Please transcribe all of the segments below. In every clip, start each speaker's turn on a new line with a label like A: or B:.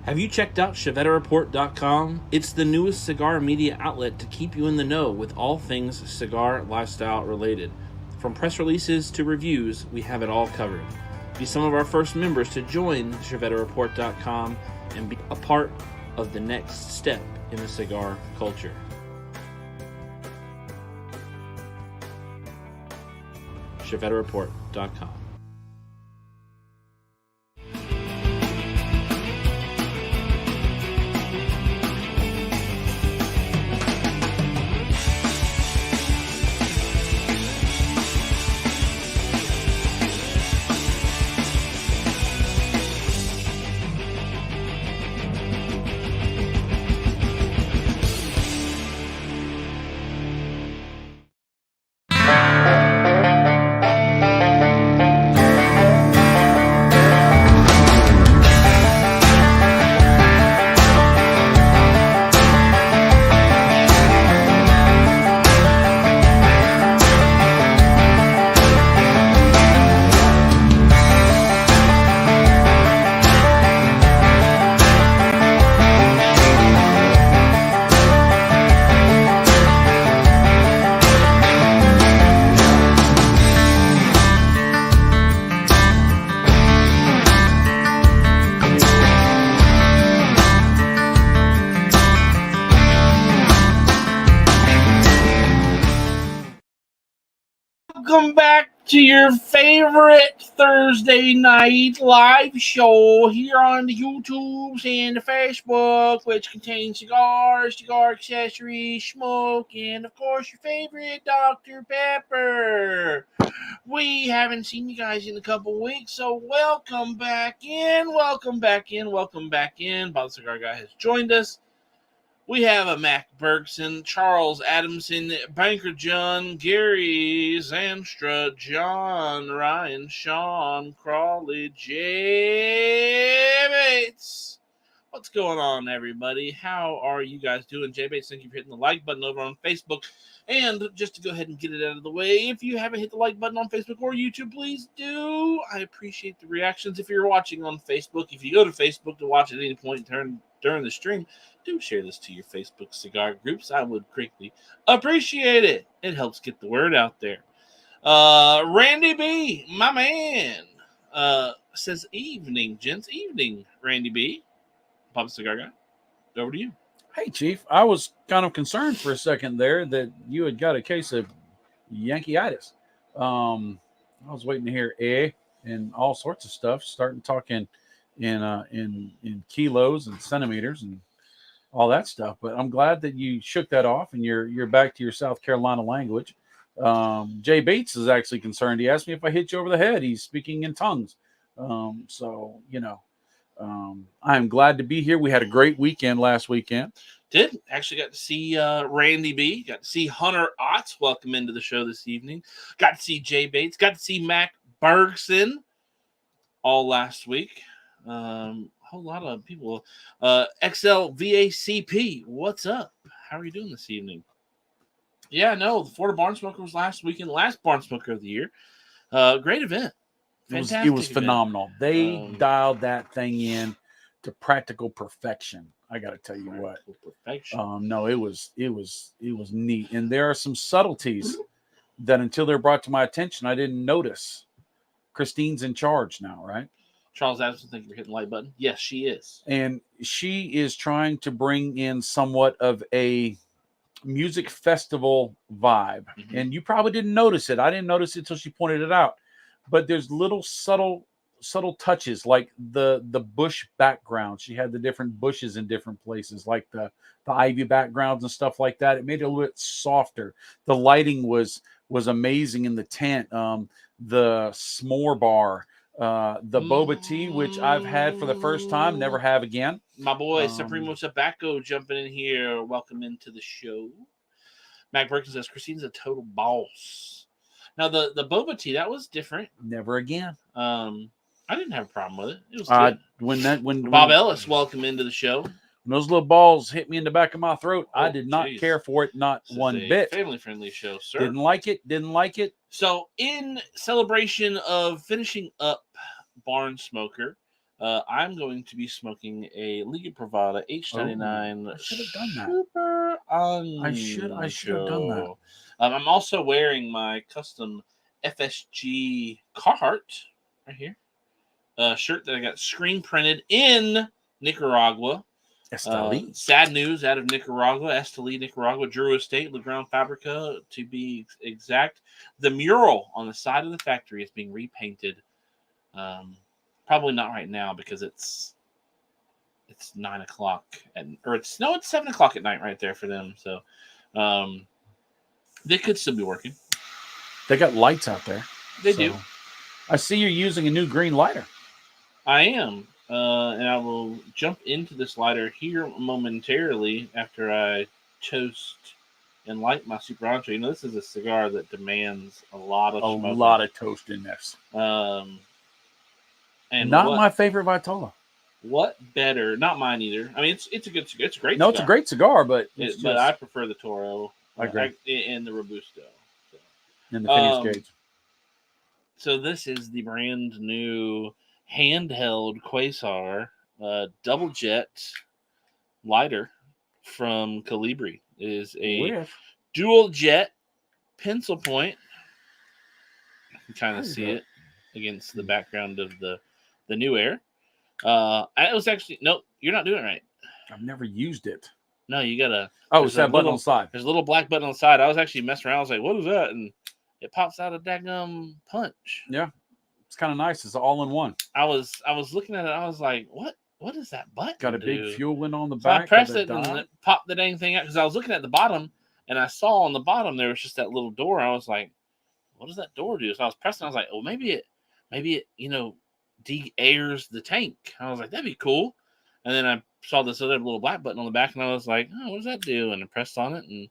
A: Have you checked out ChevetteReport.com? It's the newest cigar media outlet to keep you in the know with all things cigar lifestyle related. From press releases to reviews, we have it all covered. Be some of our first members to join ChevetteReport.com and be a part of the next step in the cigar culture. ChevetteReport.com.
B: Welcome back to your favorite Thursday night live show here on the YouTubes and the Facebook, which contains cigars, cigar accessories, smoke, and of course your favorite Dr. Pepper. We haven't seen you guys in a couple weeks, so welcome back in. Welcome back in. Welcome back in. Bob the Cigar Guy has joined us. We have a Mac Bergson, Charles Adamson, Banker John, Gary Zamstra, John Ryan, Sean Crawley, Jay Bates. What's going on, everybody? How are you guys doing? Jay Bates, thank you for hitting the like button over on Facebook. And just to go ahead and get it out of the way, if you haven't hit the like button on Facebook or YouTube, please do. I appreciate the reactions. If you're watching on Facebook, if you go to Facebook to watch at any point during the stream, do share this to your Facebook cigar groups. I would greatly appreciate it. It helps get the word out there. Randy B, my man, says evening, gents. Evening, Randy B. Papa Cigar Guy. Over to you.
C: Hey, Chief. I was kind of concerned for a second there that you had got a case of Yankee-itis. I was waiting to hear and all sorts of stuff, starting talking in kilos and centimeters and all that stuff. But I'm glad that you shook that off and you're back to your South Carolina language. Jay Bates is actually concerned. He asked me if I hit you over the head. He's speaking in tongues. So, you know, I'm glad to be here. We had a great weekend last weekend.
B: Did actually got to see Randy B. Got to see Hunter Otts welcome into the show this evening. Got to see Jay Bates. Got to see Mac Bergson all last week. Whole lot of people. XLVACP, what's up? How are you doing this evening? Yeah, no, the Florida Barn Smoker was last weekend, last Barn Smoker of the year. Great event. Fantastic.
C: It was phenomenal. They dialed that thing in to practical perfection. I got to tell you what.
B: Perfection.
C: No, it was neat, and there are some subtleties that until they're brought to my attention, I didn't notice. Christine's in charge now, right?
B: Charles Adamson, thank you for hitting the like button. Yes, she is.
C: And she is trying to bring in somewhat of a music festival vibe. Mm-hmm. And you probably didn't notice it. I didn't notice it until she pointed it out. But there's little subtle touches, like the bush background. She had the different bushes in different places, like the ivy backgrounds and stuff like that. It made it a little bit softer. The lighting was amazing in the tent. The s'more bar. The boba tea, which I've had for the first time, never have again.
B: My boy Supremo Tobacco jumping in here. Welcome into the show. Mac Berkins says Christine's a total boss. Now the boba tea, that was different.
C: Never again.
B: I didn't have a problem with it. It was good.
C: When
B: Bob Ellis, welcome into the show.
C: When those little balls hit me in the back of my throat, I did not care for it, not one bit.
B: Family-friendly show, sir.
C: Didn't like it.
B: So, in celebration of finishing up Barn Smoker, I'm going to be smoking a Liga Privada H99
C: I should have done that.
B: Super
C: I should have done that.
B: Ancho. I'm also wearing my custom FSG Carhartt right here. Shirt that I got screen printed in Nicaragua.
C: Esteli.
B: Sad news out of Nicaragua, Esteli, Nicaragua, Drew Estate, La Grande Fabrica, to be exact. The mural on the side of the factory is being repainted. Probably not right now because it's 9 o'clock it's 7 o'clock at night right there for them. So they could still be working.
C: They got lights out there.
B: They do.
C: I see you're using a new green lighter.
B: I am. And I will jump into this lighter here momentarily after I toast and light my Super Ancho. You know, this is a cigar that demands a lot of smoking.
C: A lot of toast in this.
B: And
C: not my favorite Vitola.
B: What better? Not mine either. I mean, it's a good cigar. It's a great.
C: No,
B: cigar.
C: it's a great cigar, but
B: but I prefer the Toro.
C: I agree.
B: And the Robusto. So.
C: And the Phineas Gage.
B: So this is the brand new handheld Quasar double jet lighter from Calibri. It is a dual jet pencil point. You can kind of see it against the background of the new Air. I was actually nope. You're not doing it right.
C: I've never used it.
B: No, you gotta.
C: Oh, it's that button on the side.
B: There's a little black button on the side. I was actually messing around. I was like, "What is that?" And it pops out a daggum punch.
C: Yeah, it's kind of nice. It's all in one.
B: I was looking at it. I was like, "What is that button?"
C: Got a big fuel wind on the
B: so
C: back.
B: I pressed it and it popped the dang thing out because I was looking at the bottom and I saw on the bottom there was just that little door. I was like, "What does that door do?" So I was pressing. I was like, "Oh, maybe it de-airs the tank." I was like, "That'd be cool." And then I saw this other little black button on the back, and I was like, "Oh, what does that do?" And I pressed on it, and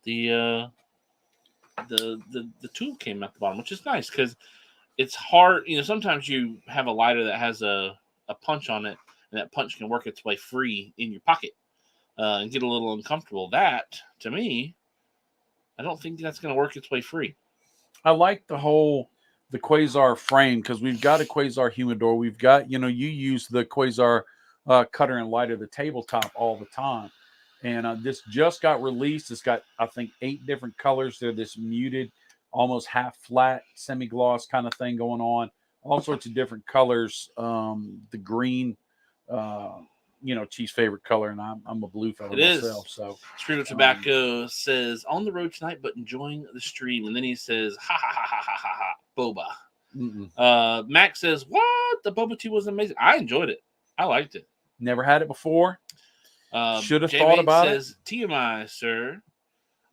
B: the tool came out the bottom, which is nice because it's hard. You know, sometimes you have a lighter that has a punch on it, and that punch can work its way free in your pocket and get a little uncomfortable. That, to me, I don't think that's going to work its way free.
C: I like the Quasar frame because we've got a Quasar humidor. We've got, you use the Quasar cutter and lighter, the tabletop all the time. And this just got released. It's got, I think, 8 different colors. They're this muted, almost half flat, semi-gloss kind of thing going on. All sorts of different colors. The green, Chief's favorite color, and I'm a blue fellow myself. So
B: Stream of Tobacco says, "On the road tonight, but enjoying the stream." And then he says, "Ha ha ha ha ha ha, boba." Max says, "What? The boba tea was amazing. I enjoyed it. I liked it.
C: Never had it before. Should have thought about
B: says, it. TMI, sir."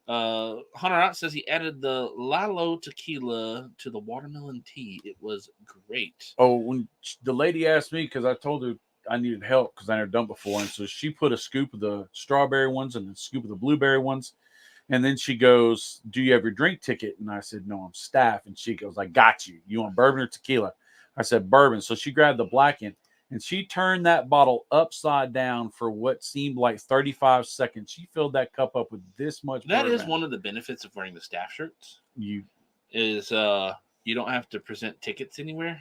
B: Hunter Out says he added the Lalo tequila to the watermelon tea. It was great.
C: Oh, when the lady asked me, because I told her I needed help because I never done it before, and so she put a scoop of the strawberry ones and a scoop of the blueberry ones, and then she goes, "Do you have your drink ticket?" And I said, "No, I'm staff." And she goes, "I got you. You want bourbon or tequila?" I said, "Bourbon." So she grabbed the black end. And she turned that bottle upside down for what seemed like 35 seconds. She filled that cup up with this much
B: That
C: bourbon.
B: is one of the benefits of wearing the staff shirts.
C: You
B: don't have to present tickets anywhere.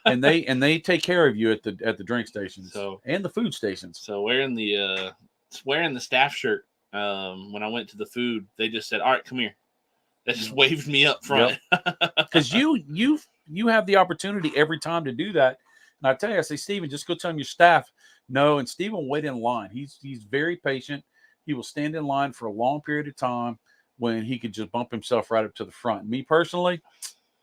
C: and they take care of you at the drink stations and the food stations.
B: So wearing the staff shirt, when I went to the food, they just said, "All right, come here." They just waved me up front.
C: Because you have the opportunity every time to do that. And I tell you, I say, "Stephen, just go tell them your staff no." And Stephen will wait in line. He's very patient. He will stand in line for a long period of time when he could just bump himself right up to the front. Me personally,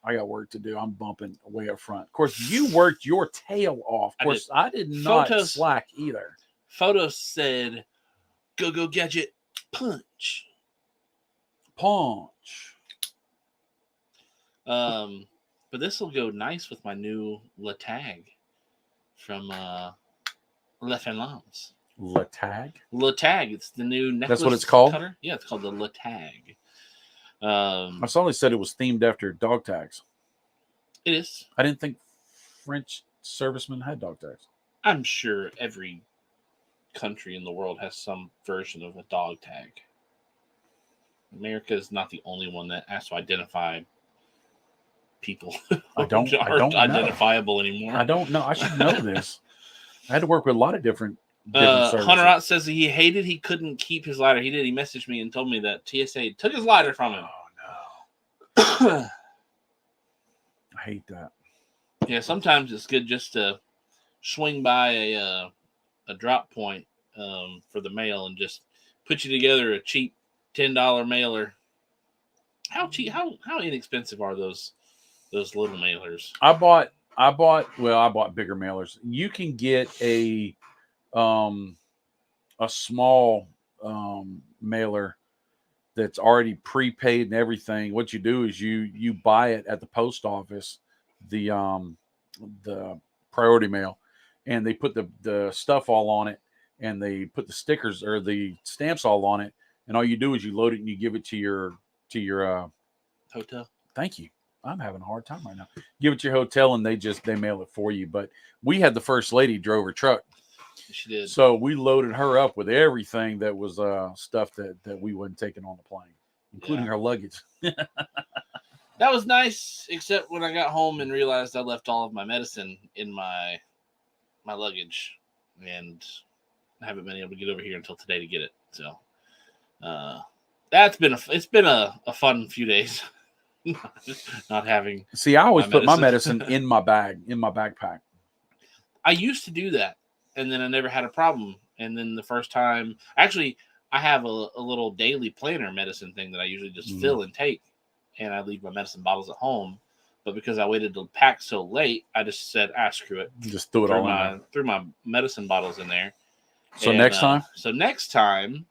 C: I got work to do. I'm bumping way up front. Of course, you worked your tail off. Of course, I did not slack either.
B: Photos said, "Go gadget, punch." But this will go nice with my new Le Tag from Le Finlams.
C: Le Tag?
B: Le Tag. It's the new necklace.
C: That's what it's called?
B: Cutter. Yeah, it's called the Le Tag.
C: I saw they said it was themed after dog tags.
B: It is.
C: I didn't think French servicemen had dog tags.
B: I'm sure every country in the world has some version of a dog tag. America is not the only one that has to identify people
C: I don't
B: aren't
C: know.
B: identifiable anymore.
C: I don't know. I should know this. I had to work with a lot of different services.
B: Hunter Ott says that he couldn't keep his lighter. He did. He messaged me and told me that TSA took his lighter from him.
C: Oh no. I hate that.
B: Yeah, sometimes it's good just to swing by a drop point for the mail and just put you together a cheap $10 mailer. How cheap? How inexpensive are those little mailers?
C: I bought bigger mailers. You can get a small mailer that's already prepaid and everything. What you do is you buy it at the post office, the priority mail, and they put the stuff all on it, and they put the stickers or the stamps all on it, and all you do is you load it and you give it to your
B: hotel.
C: Thank you. I'm having a hard time right now. Give it to your hotel and they mail it for you. But we had the first lady drove her truck.
B: She did.
C: So we loaded her up with everything that was stuff that we wasn't taking on the plane, including her luggage.
B: That was nice, except when I got home and realized I left all of my medicine in my luggage, and I haven't been able to get over here until today to get it. So it's been a fun few days. Not having.
C: See, I always put my medicine in my bag, in my backpack.
B: I used to do that, and then I never had a problem. And then the first time, actually, I have a little daily planner medicine thing that I usually just fill and take, and I leave my medicine bottles at home. But because I waited to pack so late, I just said, screw it.
C: Just threw it all in there.
B: Threw my medicine bottles in there.
C: So next time?
B: So next time,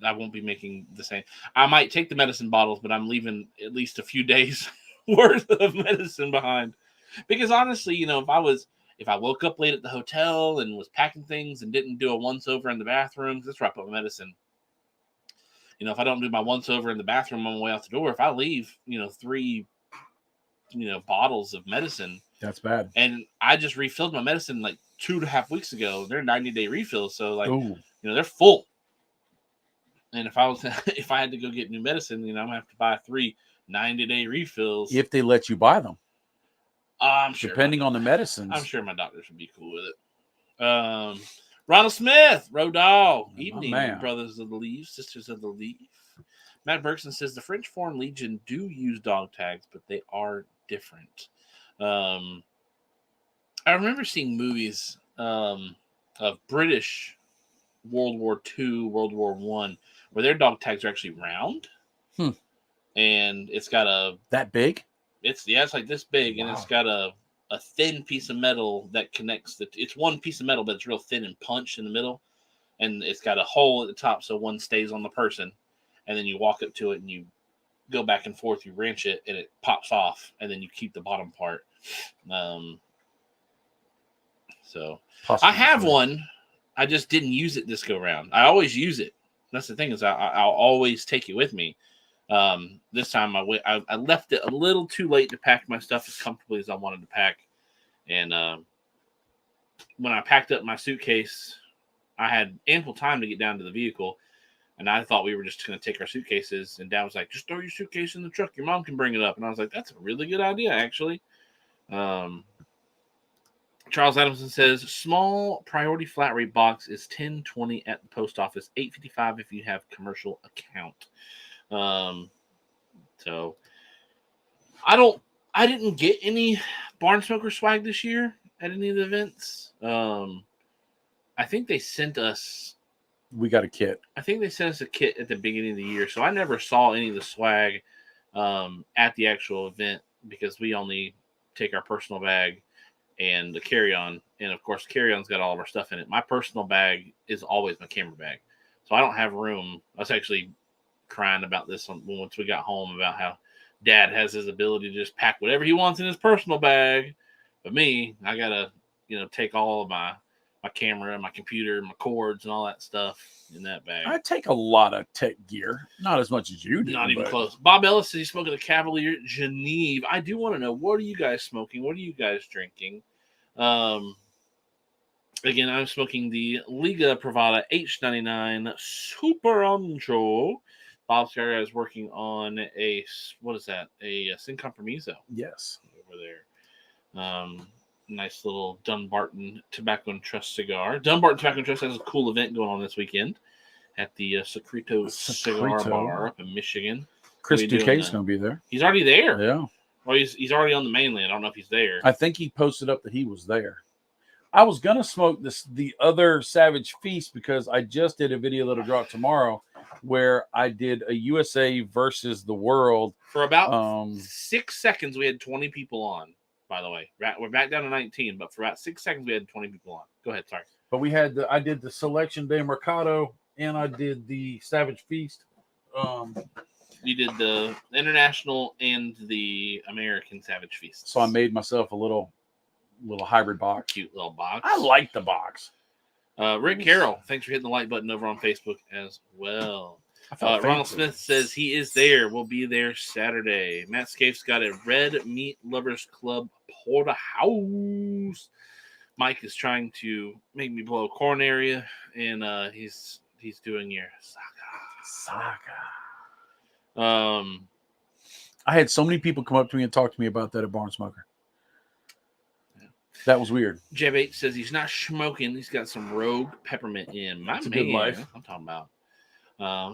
B: I won't be making the same. I might take the medicine bottles, but I'm leaving at least a few days worth of medicine behind. Because honestly, if I woke up late at the hotel and was packing things and didn't do a once over in the bathroom, that's where I put my medicine. If I don't do my once over in the bathroom on my way out the door, if I leave, 3, bottles of medicine,
C: that's bad.
B: And I just refilled my medicine like 2.5 weeks ago. They're 90-day refills, so they're full. And if I had to go get new medicine, I'm gonna have to buy 3 90-day refills.
C: If they let you buy them.
B: I'm sure.
C: Depending on the medicines.
B: I'm sure my doctors would be cool with it. Ronald Smith, Road Dog. Evening, brothers of the Leaf, sisters of the Leaf. Matt Bergson says the French Foreign Legion do use dog tags, but they are different. I remember seeing movies of British World War II, World War I, where their dog tags are actually round. And it's got
C: that big?
B: It's like this big, and it's got a thin piece of metal that connects it's one piece of metal, but it's real thin and punched in the middle, and it's got a hole at the top so one stays on the person, and then you walk up to it and you go back and forth, you wrench it, and it pops off, and then you keep the bottom part. So I have one. I just didn't use it this go round. I always use it. That's the thing, is I'll always take it with me. This time I left it a little too late to pack my stuff as comfortably as I wanted to pack. And when I packed up my suitcase, I had ample time to get down to the vehicle. And I thought we were just going to take our suitcases. And Dad was like, just throw your suitcase in the truck. Your mom can bring it up. And I was like, that's a really good idea, actually. Charles Adamson says, small priority flat rate box is $10.20 at the post office, $8.55 if you have commercial account. So I didn't get any Barn Smoker swag this year at any of the events. I think they sent us.
C: We got a kit.
B: I think they sent us a kit at the beginning of the year, so I never saw any of the swag at the actual event because we only take our personal bag and the carry-on, and of course, carry-on's got all of our stuff in it. My personal bag is always my camera bag, so I don't have room. I was actually crying about this once we got home about how Dad has his ability to just pack whatever he wants in his personal bag, but me, I gotta take all of my camera, my computer, my cords, and all that stuff in that bag.
C: I take a lot of tech gear, not as much as you do.
B: Not even close. Bob Ellis says he's smoking a Cavalier Geneve. I do want to know, what are you guys smoking? What are you guys drinking? Again, I'm smoking the Liga Privada H99 Super Ancho. Bob Scarra is working on a Sin Compromiso
C: Yes.
B: over there. Nice little Dunbarton Tobacco and Trust cigar. Dunbarton Tobacco and Trust has a cool event going on this weekend at the Secreto Cigar Bar up in Michigan.
C: Chris Duquesne's going to be there.
B: He's already there.
C: Yeah.
B: Well, he's already on the mainland. I don't know if he's there.
C: I think he posted up that he was there. I was going to smoke the other Savage Feast because I just did a video that'll drop tomorrow where I did a USA versus the world.
B: For about 6 seconds, we had 20 people on, by the way. We're back down to 19, but for about 6 seconds, we had 20 people on. Go ahead, sorry.
C: But I did the Selection de Mercado and I did the Savage Feast.
B: You did the international and the American Savage Feast.
C: So I made myself a little hybrid box.
B: Cute little box.
C: I like the box.
B: Rick Carroll, thanks for hitting the like button over on Facebook as well. Ronald Smith says he is there. We'll be there Saturday. Matt Scafe's got a Red Meat Lovers Club porterhouse. Mike is trying to make me blow a corn area, and he's doing your saga.
C: I had so many people come up to me and talk to me about that at Barn Smoker. Yeah. That was weird.
B: Jeb8 says he's not smoking. He's got some Rogue peppermint in.
C: That's a good life.
B: I'm talking about. I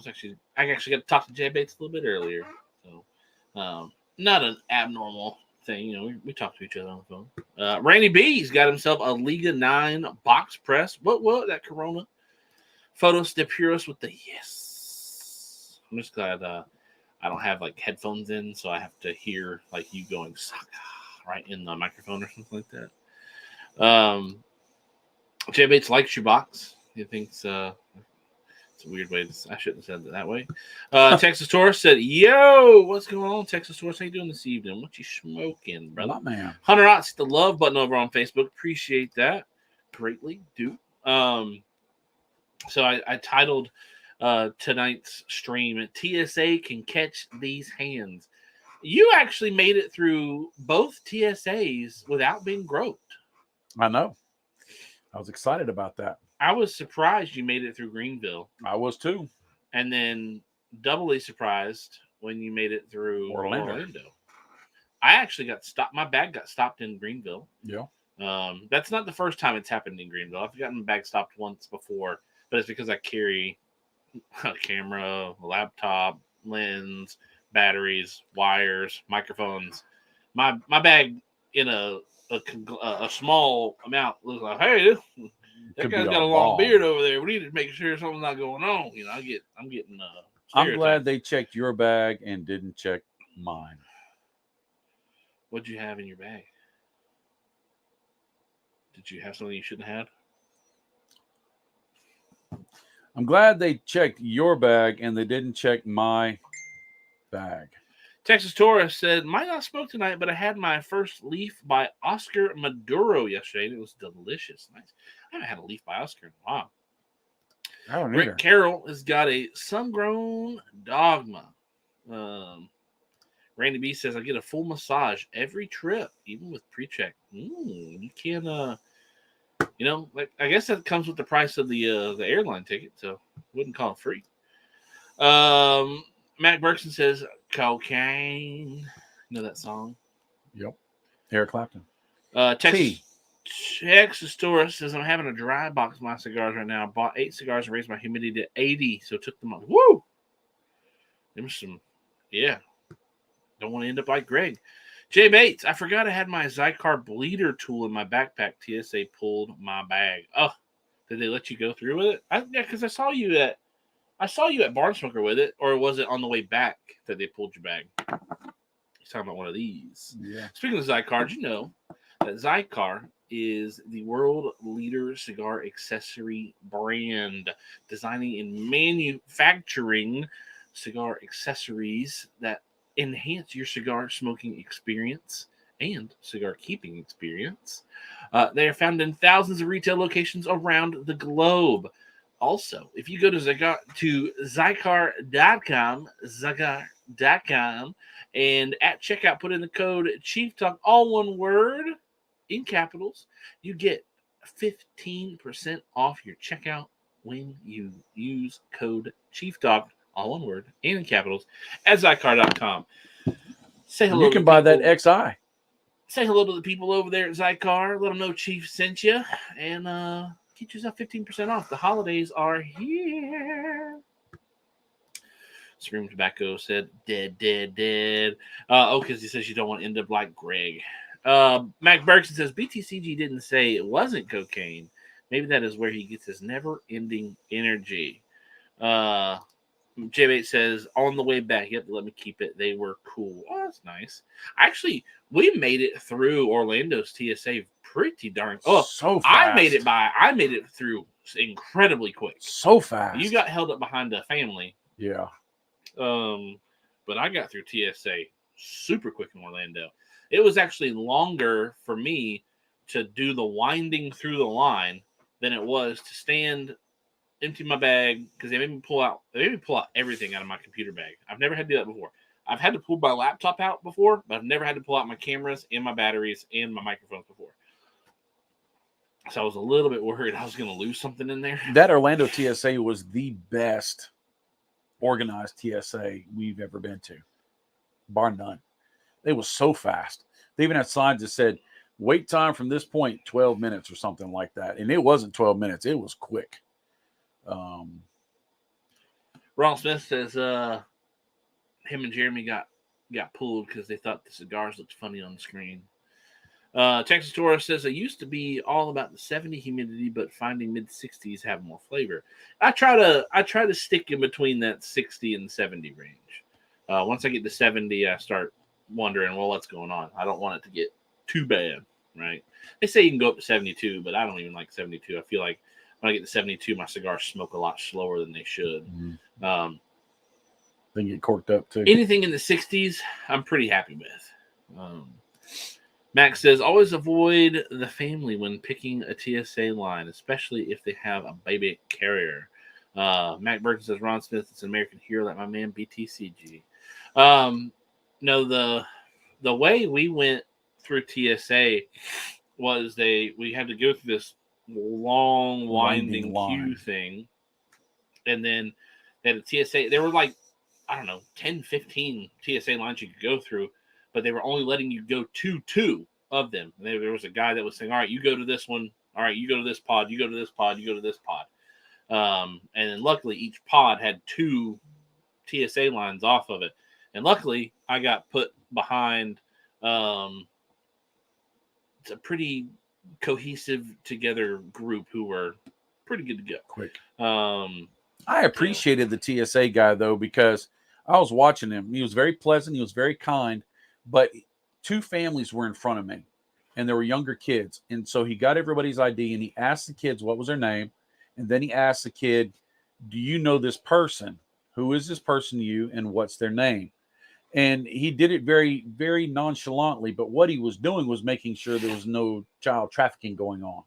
B: actually got to talk to Jeb8 a little bit earlier. So, not an abnormal thing. You know, we talk to each other on the phone. Randy B's got himself a Liga 9 box press. What? That Corona. Photos de Puros with the yes. I'm just glad I don't have like headphones in, so I have to hear like you going Saga right in the microphone or something like that. Jay Bates likes your box. He thinks it's a weird way. I shouldn't have said it that way. Texas Taurus said, "Yo, what's going on, Texas Taurus? How you doing this evening? What you smoking, brother?"
C: Not man.
B: Hunter Otts, the love button over on Facebook. Appreciate that greatly, dude. So I titled tonight's stream, TSA can catch these hands. You actually made it through both TSAs without being groped.
C: I know. I was excited about that.
B: I was surprised you made it through Greenville.
C: I was too.
B: And then doubly surprised when you made it through Orlando. I actually got stopped. My bag got stopped in Greenville.
C: Yeah.
B: That's not the first time it's happened in Greenville. I've gotten my bag stopped once before, but it's because I carry a camera, a laptop, lens, batteries, wires, microphones. My bag in a small amount looks like, hey, that guy's got a long beard over there. We need to make sure something's not going on. You know, I'm getting.
C: I'm glad they checked your bag and didn't check mine.
B: What'd you have in your bag? Did you have something you shouldn't have?
C: I'm glad they checked your bag and they didn't check my bag.
B: Texas Taurus said, might not smoke tonight, but I had my first leaf by Oscar Maduro yesterday, and it was delicious. Nice. I haven't had a leaf by Oscar in a while.
C: I don't either.
B: Rick Carroll has got a sun-grown dogma. Randy B says, I get a full massage every trip, even with pre-check. You can, like I guess that comes with the price of the airline ticket, so wouldn't call it free. Matt Berkson says, cocaine. You know that song?
C: Yep. Eric Clapton.
B: Texas Taurus says, I'm having a dry box of my cigars right now. I bought 8 cigars and raised my humidity to 80, so took them on. Woo! There was some, yeah. Don't want to end up like Greg. Jay Bates, I forgot I had my Zycar bleeder tool in my backpack. TSA pulled my bag. Oh, did they let you go through with it? Yeah, because I saw you at Barnsmoker with it, or was it on the way back that they pulled your bag? He's talking about one of these.
C: Yeah.
B: Speaking of Zycar, did you know that Zycar is the world leader cigar accessory brand, designing and manufacturing cigar accessories that enhance your cigar smoking experience and cigar keeping experience. They are found in thousands of retail locations around the globe. Also, if you go to Zycar.com, and at checkout put in the code Chief Talk, all one word in capitals, you get 15% off your checkout when you use code Chief Talk, all one word, and in capitals, at Zycar.com. Say hello.
C: You can buy that XI.
B: Say hello to the people over there at Zycar. Let them know Chief sent you, and get yourself 15% off. The holidays are here. Scream Tobacco said, dead. Because he says you don't want to end up like Greg. Mac Bergson says, BTCG didn't say it wasn't cocaine. Maybe that is where he gets his never-ending energy. J8 says, on the way back, you have to let me keep it. They were cool. Oh, that's nice. Actually, we made it through Orlando's TSA pretty darn. Oh, so fast. I made it through incredibly quick.
C: So fast.
B: You got held up behind a family.
C: Yeah.
B: But I got through TSA super quick in Orlando. It was actually longer for me to do the winding through the line than it was to stand, empty my bag, because they made me pull out everything out of my computer bag. I've never had to do that before. I've had to pull my laptop out before, but I've never had to pull out my cameras and my batteries and my microphones before. So I was a little bit worried I was going to lose something in there.
C: That Orlando TSA was the best organized TSA we've ever been to, bar none. They was so fast. They even had signs that said, wait time from this point, 12 minutes or something like that. And it wasn't 12 minutes. It was quick.
B: Ron Smith says him and Jeremy got pulled because they thought the cigars looked funny on the screen. Texas Taurus says it used to be all about the 70 humidity, but finding mid-60s have more flavor. I try to stick in between that 60 and 70 range. Once I get to 70, I start wondering, well, what's going on? I don't want it to get too bad, right? They say you can go up to 72, but I don't even like 72. I feel like when I get to 72, my cigars smoke a lot slower than they should.
C: Mm-hmm. They get corked up too.
B: Anything in the 60s, I'm pretty happy with. Max says, always avoid the family when picking a TSA line, especially if they have a baby carrier. Mac Burton says, Ron Smith is an American hero like my man BTCG. No, the way we went through TSA was we had to go through this long winding queue thing, and then they had a TSA. There were like, I don't know, 10, 15 TSA lines you could go through, but they were only letting you go to 2 of them. And there was a guy that was saying, all right, you go to this one. All right, you go to this pod. You go to this pod. You go to this pod. And then luckily each pod had 2 TSA lines off of it. And luckily I got put behind it's a pretty cohesive together group who were pretty good to go.
C: Quick. I appreciated the TSA guy though, because I was watching him. He was very pleasant. He was very kind, but 2 families were in front of me and there were younger kids. And so he got everybody's ID and he asked the kids what was their name. And then he asked the kid, do you know this person? Who is this person to you and what's their name? And he did it very, very nonchalantly. But what he was doing was making sure there was no child trafficking going on.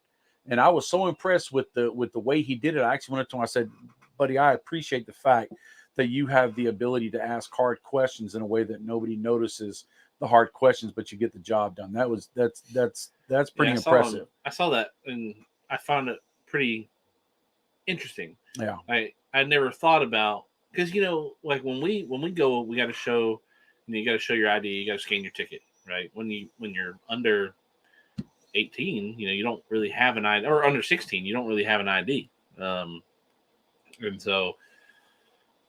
C: And I was so impressed with the way he did it. I actually went up to him. I said, buddy, I appreciate the fact that you have the ability to ask hard questions in a way that nobody notices the hard questions, but you get the job done. That's pretty impressive.
B: I saw that and I found it pretty interesting.
C: Yeah.
B: I never thought about, because like when we go, we got to show, you got to show your ID, you got to scan your ticket, right? When you're under 18, you don't really have an ID, or under 16, you don't really have an ID. And so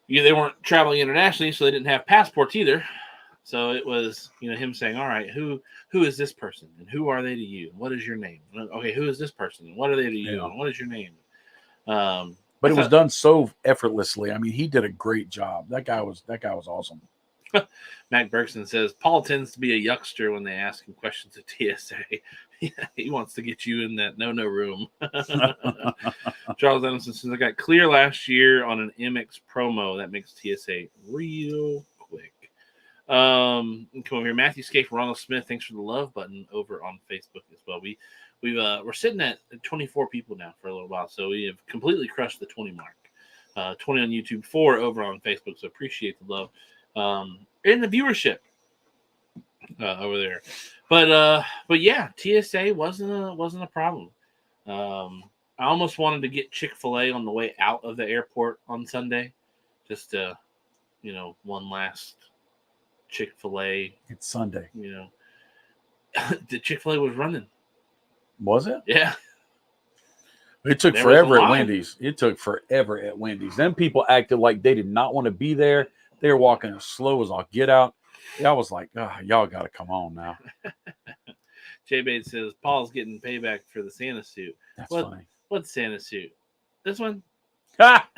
B: they weren't traveling internationally, so they didn't have passports either. So it was, him saying, all right, who is this person and who are they to you? What is your name? Okay, who is this person and what are they to you? And what is your name?
C: But it was done so effortlessly. I mean, he did a great job. That guy was awesome.
B: Mac Bergson says Paul tends to be a yuckster when they ask him questions at TSA. He wants to get you in that no room. Charles Emerson says I got clear last year on an MX promo that makes TSA real quick. Come over here, Matthew Scaife, Ronald Smith. Thanks for the love button over on Facebook as well. We're sitting at 24 people now for a little while, so we have completely crushed the 20 mark. 20 on YouTube, 4 over on Facebook. So appreciate the love and the viewership over there. But yeah, TSA wasn't a problem. I almost wanted to get Chick-fil-A on the way out of the airport on Sunday, just to one last Chick-fil-A.
C: It's Sunday.
B: The Chick-fil-A was running.
C: Was it?
B: Yeah.
C: It took
B: There was a
C: forever at
B: line.
C: Wendy's. It took forever at Wendy's. Then people acted like they did not want to be there. They were walking as slow as I'll get out. Yeah, I was like, y'all got to come on now.
B: Jay Bates says Paul's getting payback for the Santa suit.
C: That's funny.
B: What Santa suit? This one?
C: Ha!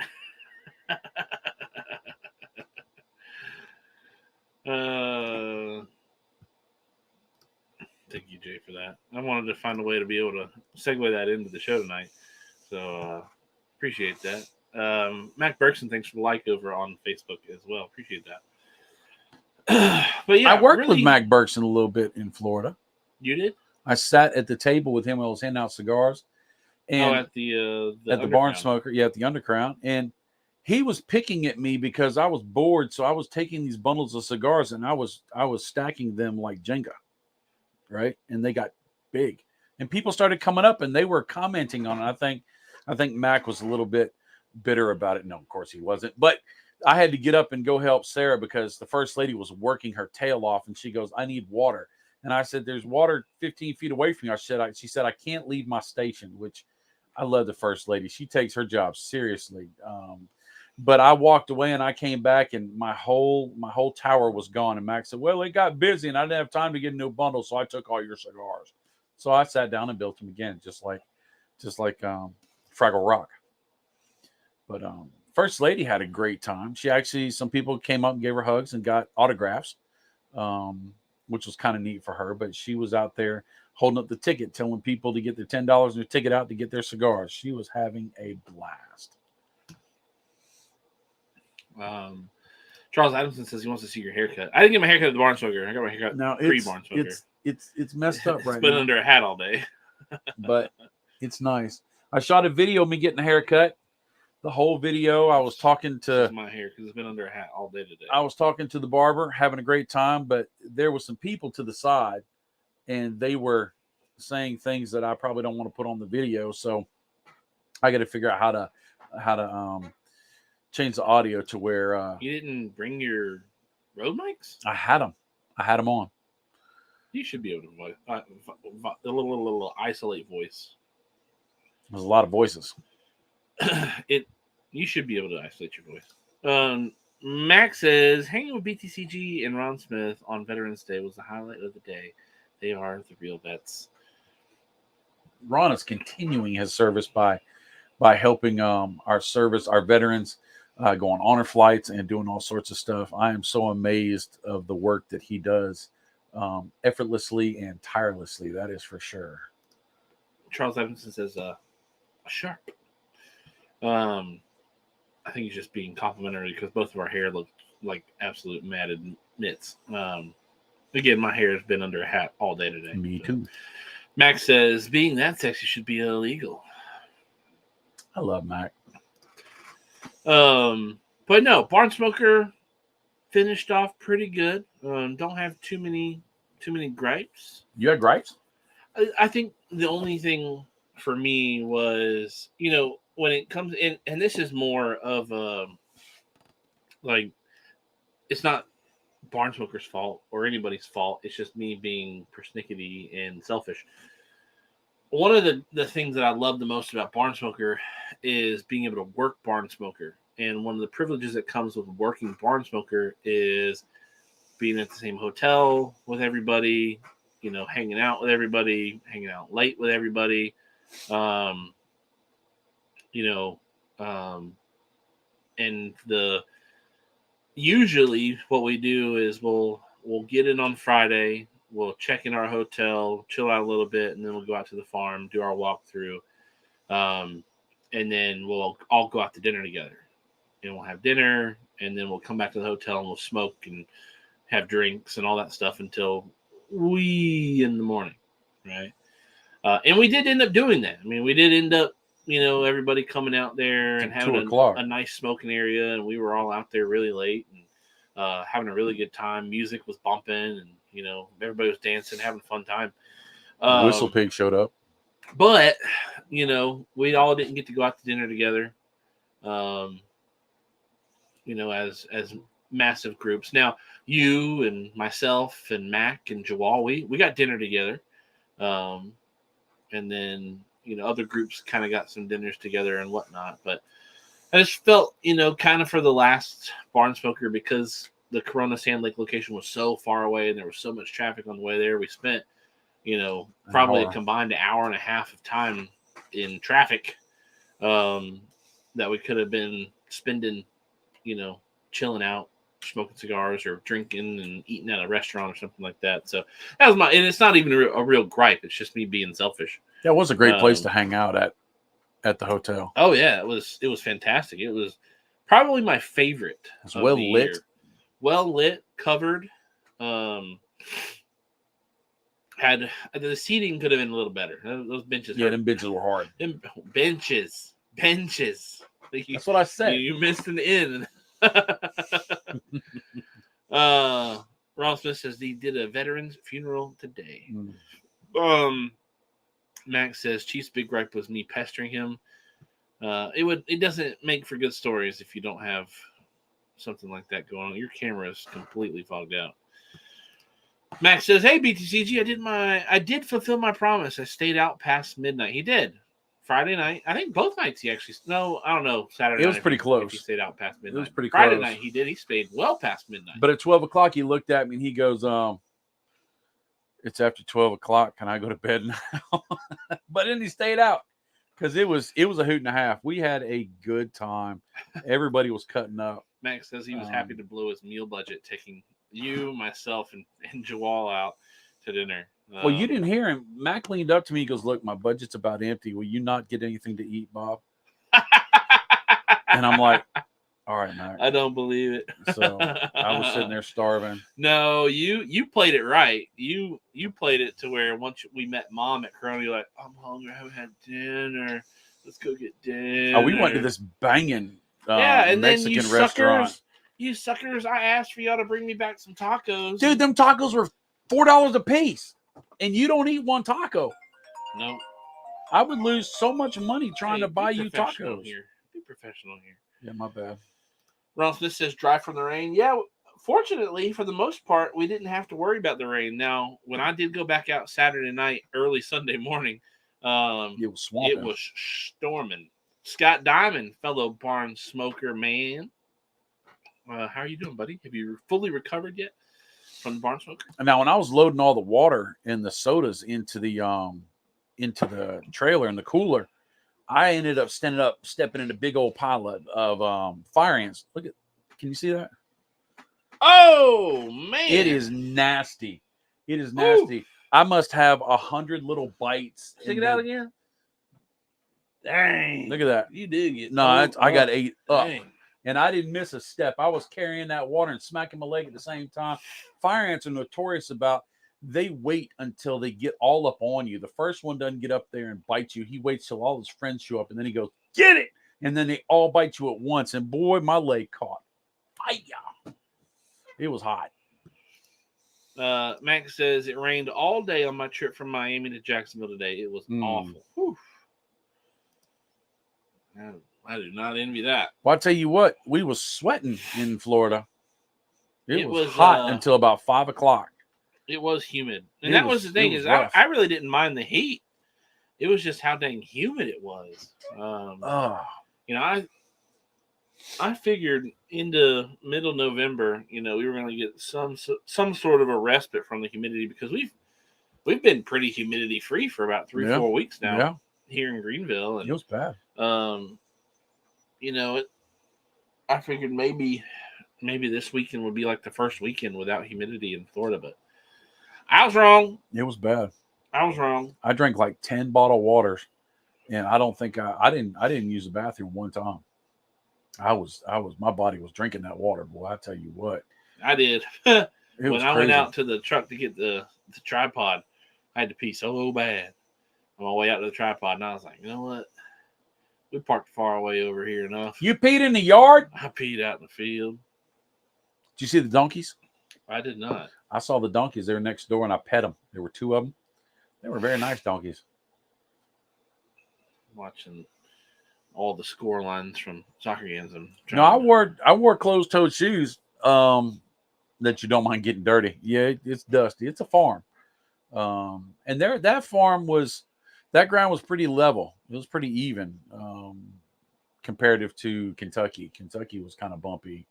B: Thank you, Jay, for that. I wanted to find a way to be able to segue that into the show tonight. So appreciate that. Mac Bergson, thanks for the like over on Facebook as well. Appreciate that. But yeah,
C: I worked with Mac Bergson a little bit in Florida.
B: You did?
C: I sat at the table with him when I was handing out cigars. And
B: at the
C: Barn Smoker, at the Underground. And he was picking at me because I was bored. So I was taking these bundles of cigars and I was stacking them like Jenga. Right. And they got big. And people started coming up and they were commenting on it. I think Mac was a little bit bitter about it. No, of course he wasn't. But I had to get up and go help Sarah because the first lady was working her tail off and she goes, I need water. And I said, there's water 15 feet away from you. She said, I can't leave my station, which I love the first lady. She takes her job seriously. But I walked away and I came back and my whole tower was gone. And Max said, well, it got busy and I didn't have time to get a new bundle. So I took all your cigars. So I sat down and built them again, just like Fraggle Rock. But First Lady had a great time. Some people came up and gave her hugs and got autographs, which was kind of neat for her. But she was out there holding up the ticket, telling people to get their $10 and their ticket out to get their cigars. She was having a blast.
B: Charles Adamson says he wants to see your haircut. I didn't get my haircut at the Barn Smoker. I got my haircut pre-Barn Smoker.
C: It's messed up right now.
B: It's been under a hat all day.
C: But it's nice. I shot a video of me getting a haircut. The whole video, I was talking to
B: my hair because it's been under a hat all day today.
C: I was talking to the barber, having a great time, but there was some people to the side, and they were saying things that I probably don't want to put on the video. So I got to figure out how to change the audio to where
B: you didn't bring your Rode mics.
C: I had them on.
B: You should be able to voice a little isolate voice.
C: There's a lot of voices.
B: You should be able to isolate your voice. Max says hanging with BTCG and Ron Smith on Veterans Day was the highlight of the day. They are the real vets.
C: Ron is continuing his service by helping our veterans go on honor flights and doing all sorts of stuff. I am so amazed of the work that he does effortlessly and tirelessly. That is for sure.
B: Charles Evanson says sharp. I think he's just being complimentary because both of our hair look like absolute matted mitts. Again, my hair has been under a hat all day today.
C: Me too.
B: Max says being that sexy should be illegal.
C: I love Mac.
B: But no, Barn Smoker finished off pretty good. Don't have too many gripes.
C: You had gripes?
B: I think the only thing for me was, when it comes in, and this is more of it's not Barn Smoker's fault or anybody's fault. It's just me being persnickety and selfish. One of the things that I love the most about Barn Smoker is being able to work Barn Smoker. And one of the privileges that comes with working Barn Smoker is being at the same hotel with everybody, hanging out with everybody, hanging out late with everybody. And usually what we do is we'll get in on Friday, we'll check in our hotel, chill out a little bit, and then we'll go out to the farm, do our walkthrough, and then we'll all go out to dinner together. And we'll have dinner, and then we'll come back to the hotel and we'll smoke and have drinks and all that stuff until wee in the morning, right? And we did end up doing that. I mean, we did end up, everybody coming out there and having a nice smoking area, and we were all out there really late and having a really good time. Music was bumping, and everybody was dancing, having a fun time.
C: Whistle Pig showed up,
B: but we all didn't get to go out to dinner together. As massive groups. Now, you and myself and Mac and Jawal, we got dinner together. And then, other groups kind of got some dinners together and whatnot. But I just felt, kind of for the last Barn Smoker, because the Corona Sand Lake location was so far away and there was so much traffic on the way there, we spent, probably a combined hour and a half of time in traffic that we could have been spending, chilling out, smoking cigars or drinking and eating at a restaurant or something like that. So that was and it's not even a real gripe. It's just me being selfish.
C: That was a great place to hang out at the hotel.
B: Oh yeah, it was fantastic. It was probably my favorite.
C: It was well lit.
B: Year. Well lit, covered. Had the seating could have been a little better. Those benches.
C: Yeah, them benches were hard.
B: Them benches.
C: That's what I said.
B: You missed an N. Ron Smith says he did a veteran's funeral today. Max says Chief's big gripe was me pestering him. It doesn't make for good stories if you don't have something like that going on. Your camera is completely fogged out. Max says, "Hey BTCG, I did fulfill my promise. I stayed out past midnight." He did. Friday night, I think both nights he actually. No, I don't know. Saturday.
C: It was pretty close.
B: He stayed out past midnight.
C: It was pretty
B: Friday
C: close.
B: night he did. He stayed well past midnight.
C: But at 12 o'clock, he looked at me and he goes, "It's after 12 o'clock. Can I go to bed now?" But then he stayed out because it was a hoot and a half. We had a good time. Everybody was cutting up.
B: Max says he was happy to blow his meal budget, taking you, myself, and Jawal out to dinner.
C: Well, you didn't hear him. Mac leaned up to me. He goes, "Look, my budget's about empty. Will you not get anything to eat, Bob?" And I'm like, "All right, Mac."
B: I don't believe it.
C: So I was sitting there starving.
B: No, you played it right. You played it to where once we met Mom at Corona, you're like, "I'm hungry. I haven't had dinner. Let's go get dinner."
C: Oh, we went to this banging
B: and
C: Mexican
B: then
C: restaurant.
B: You suckers! I asked for y'all to bring me back some tacos.
C: Dude, them tacos were $4 a piece, and you don't eat one taco.
B: No,
C: I would lose so much money trying to buy you tacos.
B: Be professional here.
C: Yeah, my bad.
B: Ron Smith says, "Dry from the rain." Yeah, fortunately, for the most part, we didn't have to worry about the rain. Now, when I did go back out Saturday night, early Sunday morning,
C: it was swamping.
B: It was storming. Scott Diamond, fellow Barn Smoker man. How are you doing, buddy? Have you fully recovered yet from the Barn Smoker?
C: Now, when I was loading all the water and the sodas into the trailer and the cooler, I ended up stepping in a big old pile of fire ants. Look at, can you see that?
B: Oh man,
C: it is nasty. It is nasty. Ooh. I must have 100 little bites.
B: Stick it out again. Dang!
C: Look at that.
B: You did get
C: I got 8 up.
B: Dang.
C: And I didn't miss a step. I was carrying that water and smacking my leg at the same time. Fire ants are notorious about, they wait until they get all up on you. The first one doesn't get up there and bite you. He waits till all his friends show up, and then he goes, "Get it!" And then they all bite you at once. And boy, my leg caught fire. It was hot.
B: Max says it rained all day on my trip from Miami to Jacksonville today. It was awful. Whew. I do not envy that.
C: Well, I'll tell you what, we was sweating in Florida. It was hot until about 5 o'clock.
B: It was humid. And that was the thing is I really didn't mind the heat. It was just how dang humid it was. I figured into middle November, we were going to get some sort of a respite from the humidity, because we've been pretty humidity free for about 3-4 weeks now here in Greenville. And
C: it was bad.
B: I figured maybe this weekend would be like the first weekend without humidity in Florida, but I was wrong.
C: It was bad.
B: I was wrong.
C: I drank like 10 bottled waters, and I don't think I didn't use the bathroom one time. My body was drinking that water, boy. I tell you what.
B: I did. When I went out to the truck to get the tripod, I had to pee so bad on my way out to the tripod, and I was like, you know what? We parked far away over here enough.
C: You peed in the yard?
B: I peed out in the field.
C: Did you see the donkeys?
B: I did not.
C: I saw the donkeys. They were next door, and I pet them. There were 2 of them. They were very nice donkeys.
B: Watching all the score lines from soccer games.
C: No, I wore closed-toed shoes that you don't mind getting dirty. Yeah, it's dusty. It's a farm. And that ground was pretty level. It was pretty even comparative to Kentucky. Kentucky was kind of bumpy.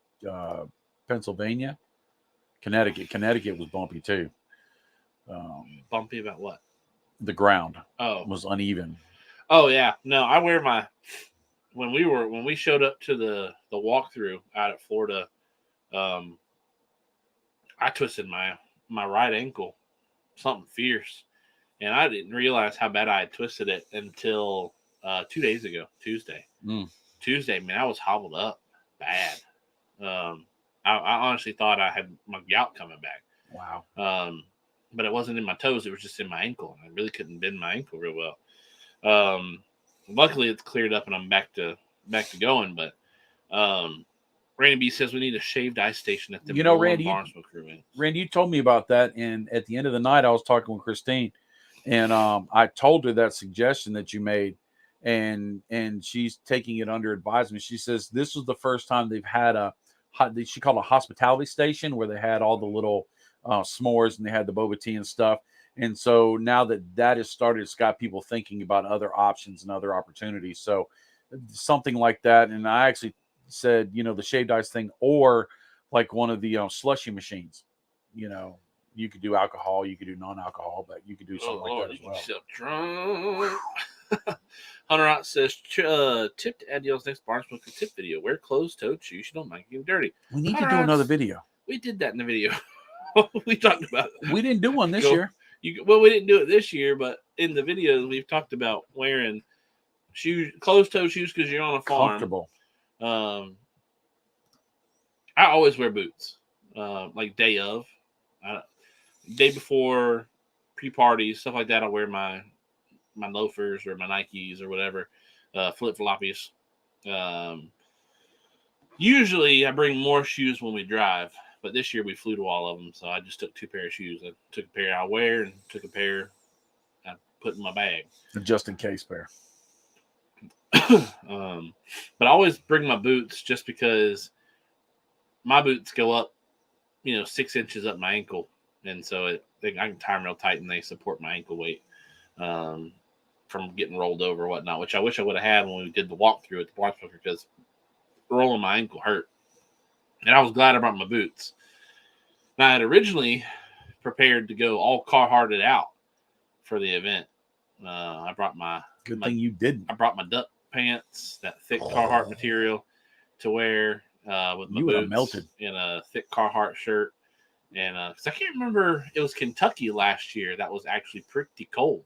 C: Pennsylvania, Connecticut was bumpy too.
B: Bumpy about what?
C: The ground
B: was
C: uneven.
B: Oh yeah, no, I wear my when we showed up to the walkthrough out at Florida. I twisted my right ankle, something fierce, and I didn't realize how bad I had twisted it until 2 days ago, Tuesday. Tuesday, man, I was hobbled up bad. I honestly thought I had my gout coming back.
C: Wow.
B: But it wasn't in my toes; it was just in my ankle. I really couldn't bend my ankle real well. Luckily, it's cleared up and I'm back to going. But Randy B says we need a shaved ice station at the
C: Randy, you told me about that, and at the end of the night, I was talking with Christine, and I told her that suggestion that you made, and she's taking it under advisement. She says this was the first time they've had she called it a hospitality station where they had all the little s'mores and they had the boba tea and stuff. And so now that has started, it's got people thinking about other options and other opportunities. So something like that. And I actually said, the shaved ice thing, or like one of the slushy machines. You could do alcohol, you could do non-alcohol, but you could do something like that as well.
B: You drunk. Hunter Ott says, tip to Adiel's next Barnsmoker tip video. Wear closed-toed shoes. You don't mind getting dirty.
C: We need to do another video.
B: We did that in the video. We talked about it.
C: We didn't do one this year.
B: We didn't do it this year, but in the videos we've talked about wearing shoes, closed-toe shoes, because you're on a farm.
C: Comfortable.
B: I always wear boots, like day before, pre-parties, stuff like that. I wear my loafers or my Nikes or whatever, flip-floppies. Usually I bring more shoes when we drive, but this year we flew to all of them, so I just took 2 pair of shoes. I took a pair I wear and took a pair I put in my bag.
C: A just in case pair.
B: But I always bring my boots just because my boots go up, 6 inches up my ankle, and so I can tie them real tight and they support my ankle weight from getting rolled over or whatnot, which I wish I would have had when we did the walkthrough at the Barnsmoker, because rolling my ankle hurt. And I was glad I brought my boots. Now, I had originally prepared to go all Carhartted out for the event. I brought my...
C: Good thing you didn't.
B: I brought my duck pants, that thick Carhartt material to wear with my boots melted in a thick Carhartt shirt. And because I can't remember, it was Kentucky last year that was actually pretty cold.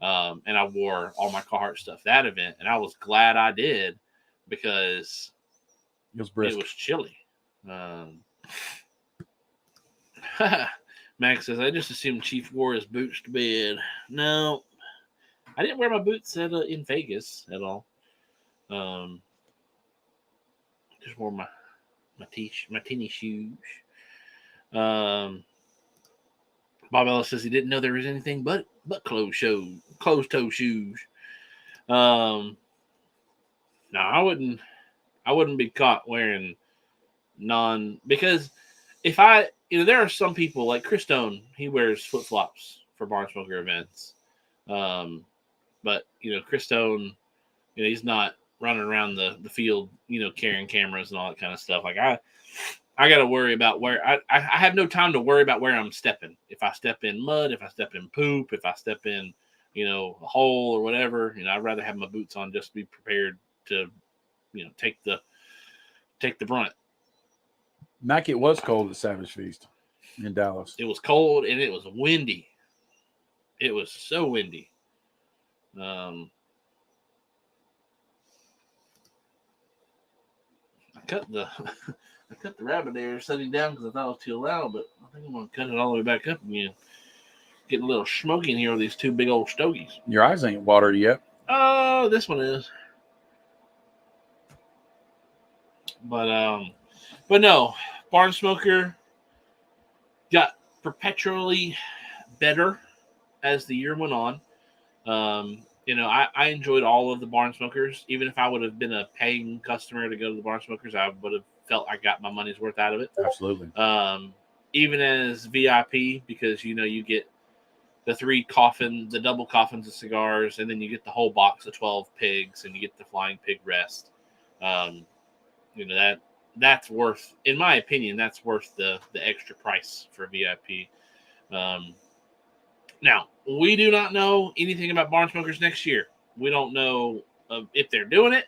B: And I wore all my Carhartt stuff that event. And I was glad I did, because
C: it was brisk.
B: It was chilly. Max says, I just assumed Chief wore his boots to bed. No, I didn't wear my boots in Vegas at all. Just wore my teeny shoes. Bob Ellis says he didn't know there was anything but closed-toe shoes. No, I wouldn't be caught wearing because if there are some people like Chris Stone, he wears flip-flops for Barnsmoker events. But Chris Stone, he's not running around the field, carrying cameras and all that kind of stuff. Like I got to worry about where I have no time to worry about where I'm stepping. If I step in mud, if I step in poop, if I step in, a hole or whatever, I'd rather have my boots on just to be prepared to, take the brunt.
C: Mac, it was cold at Savage Feast in Dallas.
B: It was cold and it was windy. It was so windy. I cut the rabbit there setting down because I thought it was too loud, but I think I'm going to cut it all the way back up again. Getting a little smoky in here with these 2 big old stogies.
C: Your eyes ain't watered yet.
B: Oh, this one is. But no, Barnsmoker got perpetually better as the year went on. I enjoyed all of the Barn Smokers. Even if I would have been a paying customer to go to the Barn Smokers, I would have felt I got my money's worth out of it.
C: Absolutely.
B: Even as VIP, because you get the double coffins of cigars, and then you get the whole box of 12 pigs, and you get the flying pig rest. Um, that's worth, in my opinion, that's worth the extra price for VIP. Now, we do not know anything about Barn Smokers next year. We don't know if they're doing it.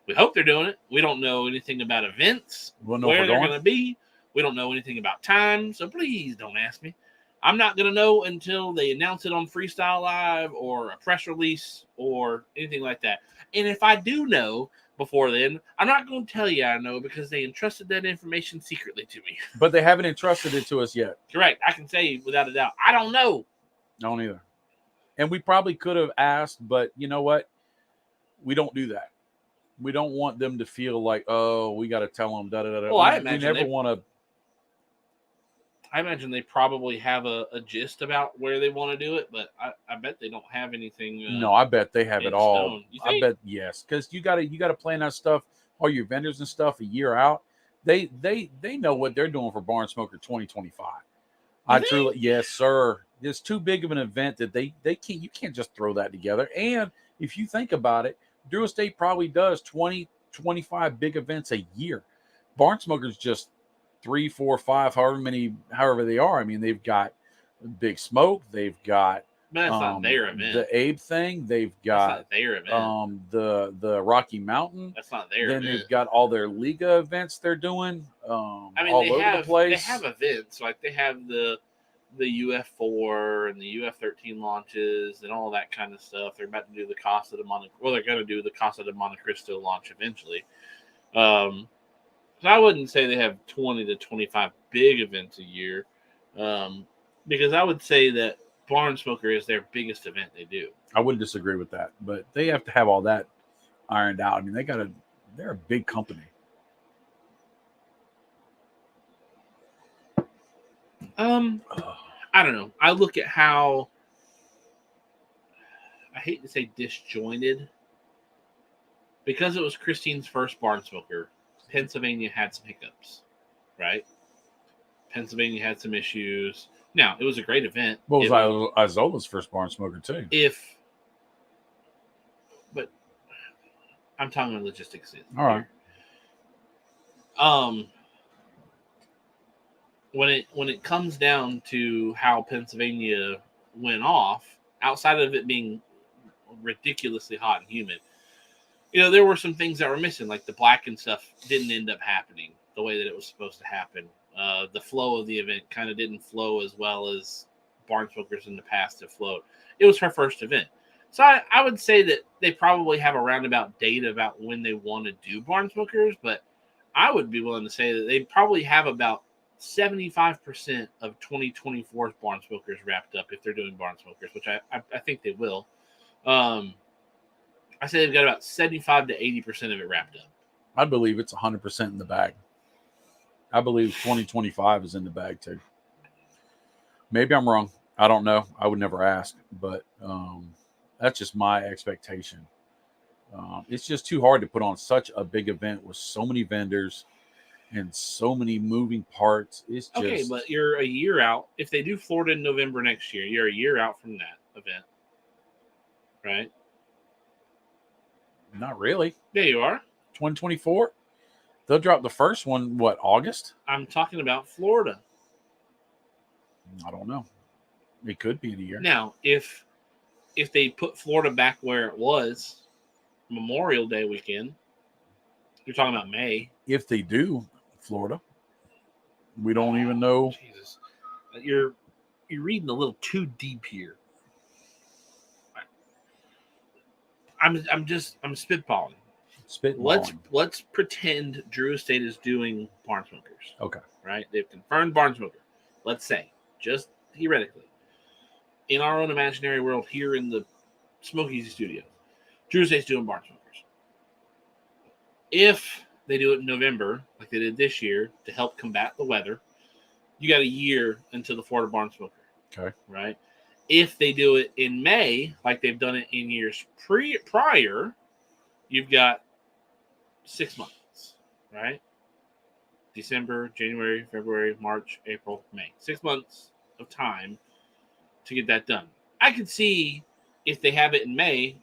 B: We hope they're doing it. We don't know anything about events,
C: We'll know
B: where they're going to be. We don't know anything about time, so please don't ask me. I'm not going to know until they announce it on Freestyle Live or a press release or anything like that. And if I do know before then, I'm not going to tell you I know, because they entrusted that information secretly to me.
C: But they haven't entrusted it to us yet.
B: Correct. I can say without a doubt, I don't know.
C: Don't either. And we probably could have asked, but you know what? We don't do that. We don't want them to feel like, oh, we got to tell them. Da da da.
B: Well,
C: we never want to.
B: I imagine they probably have a gist about where they want to do it, but I bet they don't have anything.
C: No, I bet they have it all.
B: I
C: bet yes, because you got to plan that stuff. All your vendors and stuff a year out. They know what they're doing for Barn Smoker 2025. Yes, sir. It's too big of an event that they can't. You can't just throw that together. And if you think about it, Drew Estate probably does 20, 25 big events a year. Barn Smoker's just 3, 4, 5, however they are. I mean, they've got Big Smoke. They've got
B: that's not their event.
C: The Abe thing. They've got
B: that's not their event.
C: The Rocky Mountain.
B: That's not their
C: then
B: event.
C: They've got all their Liga events they're doing. All over the place.
B: They have events, like they have the UF4 and the UF13 launches and all that kind of stuff. They're about to do the Casa de Monte. Well, they're going to do the Casa de Monte Cristo launch eventually. So I wouldn't say they have 20 to 25 big events a year, because I would say that Barn Smoker is their biggest event they do.
C: I wouldn't disagree with that, but they have to have all that ironed out. I mean, they're a big company.
B: I don't know. I look at how, I hate to say disjointed, because it was Christine's first Barn Smoker. Pennsylvania had some hiccups, right? Pennsylvania had some issues. Now, it was a great event.
C: Well, it was Izola's first Barn Smoker too.
B: But I'm talking logistics.
C: All right.
B: When it comes down to how Pennsylvania went off, outside of it being ridiculously hot and humid, there were some things that were missing, like the black and stuff didn't end up happening the way that it was supposed to happen. The flow of the event kind of didn't flow as well as Barn Smokers in the past have flowed. It was her first event. So I would say that they probably have a roundabout date about when they want to do Barn Smokers, but I would be willing to say that they probably have about 75% of 2024's Barn Smokers wrapped up if they're doing Barn Smokers, which I think they will. I say they've got about 75 to 80% of it wrapped up.
C: I believe it's 100% in the bag. I believe 2025 is in the bag too. Maybe I'm wrong. I don't know. I would never ask, but that's just my expectation. It's just too hard to put on such a big event with so many vendors and so many moving parts. It's just
B: okay, but you're a year out. If they do Florida in November next year, you're a year out from that event, right?
C: Not really.
B: Yeah, you are.
C: 2024. They'll drop the first one. What, August?
B: I'm talking about Florida.
C: I don't know. It could be in a year.
B: Now, if they put Florida back where it was, Memorial Day weekend, you're talking about May.
C: If they do Florida, we don't even know.
B: Jesus, you're reading a little too deep here. I'm spitballing. Let's pretend Drew Estate is doing Barn Smokers.
C: Okay.
B: Right? They've confirmed Barn Smoker. Let's say, just theoretically, in our own imaginary world here in the Smokeezy studio, Drew Estate's doing Barn Smokers. If they do it in November, like they did this year, to help combat the weather, you got a year until the Florida Barn Smoker.
C: Okay.
B: Right? If they do it in May, like they've done it in years prior, you've got 6 months, right? December, January, February, March, April, May. 6 months of time to get that done. I could see if they have it in May,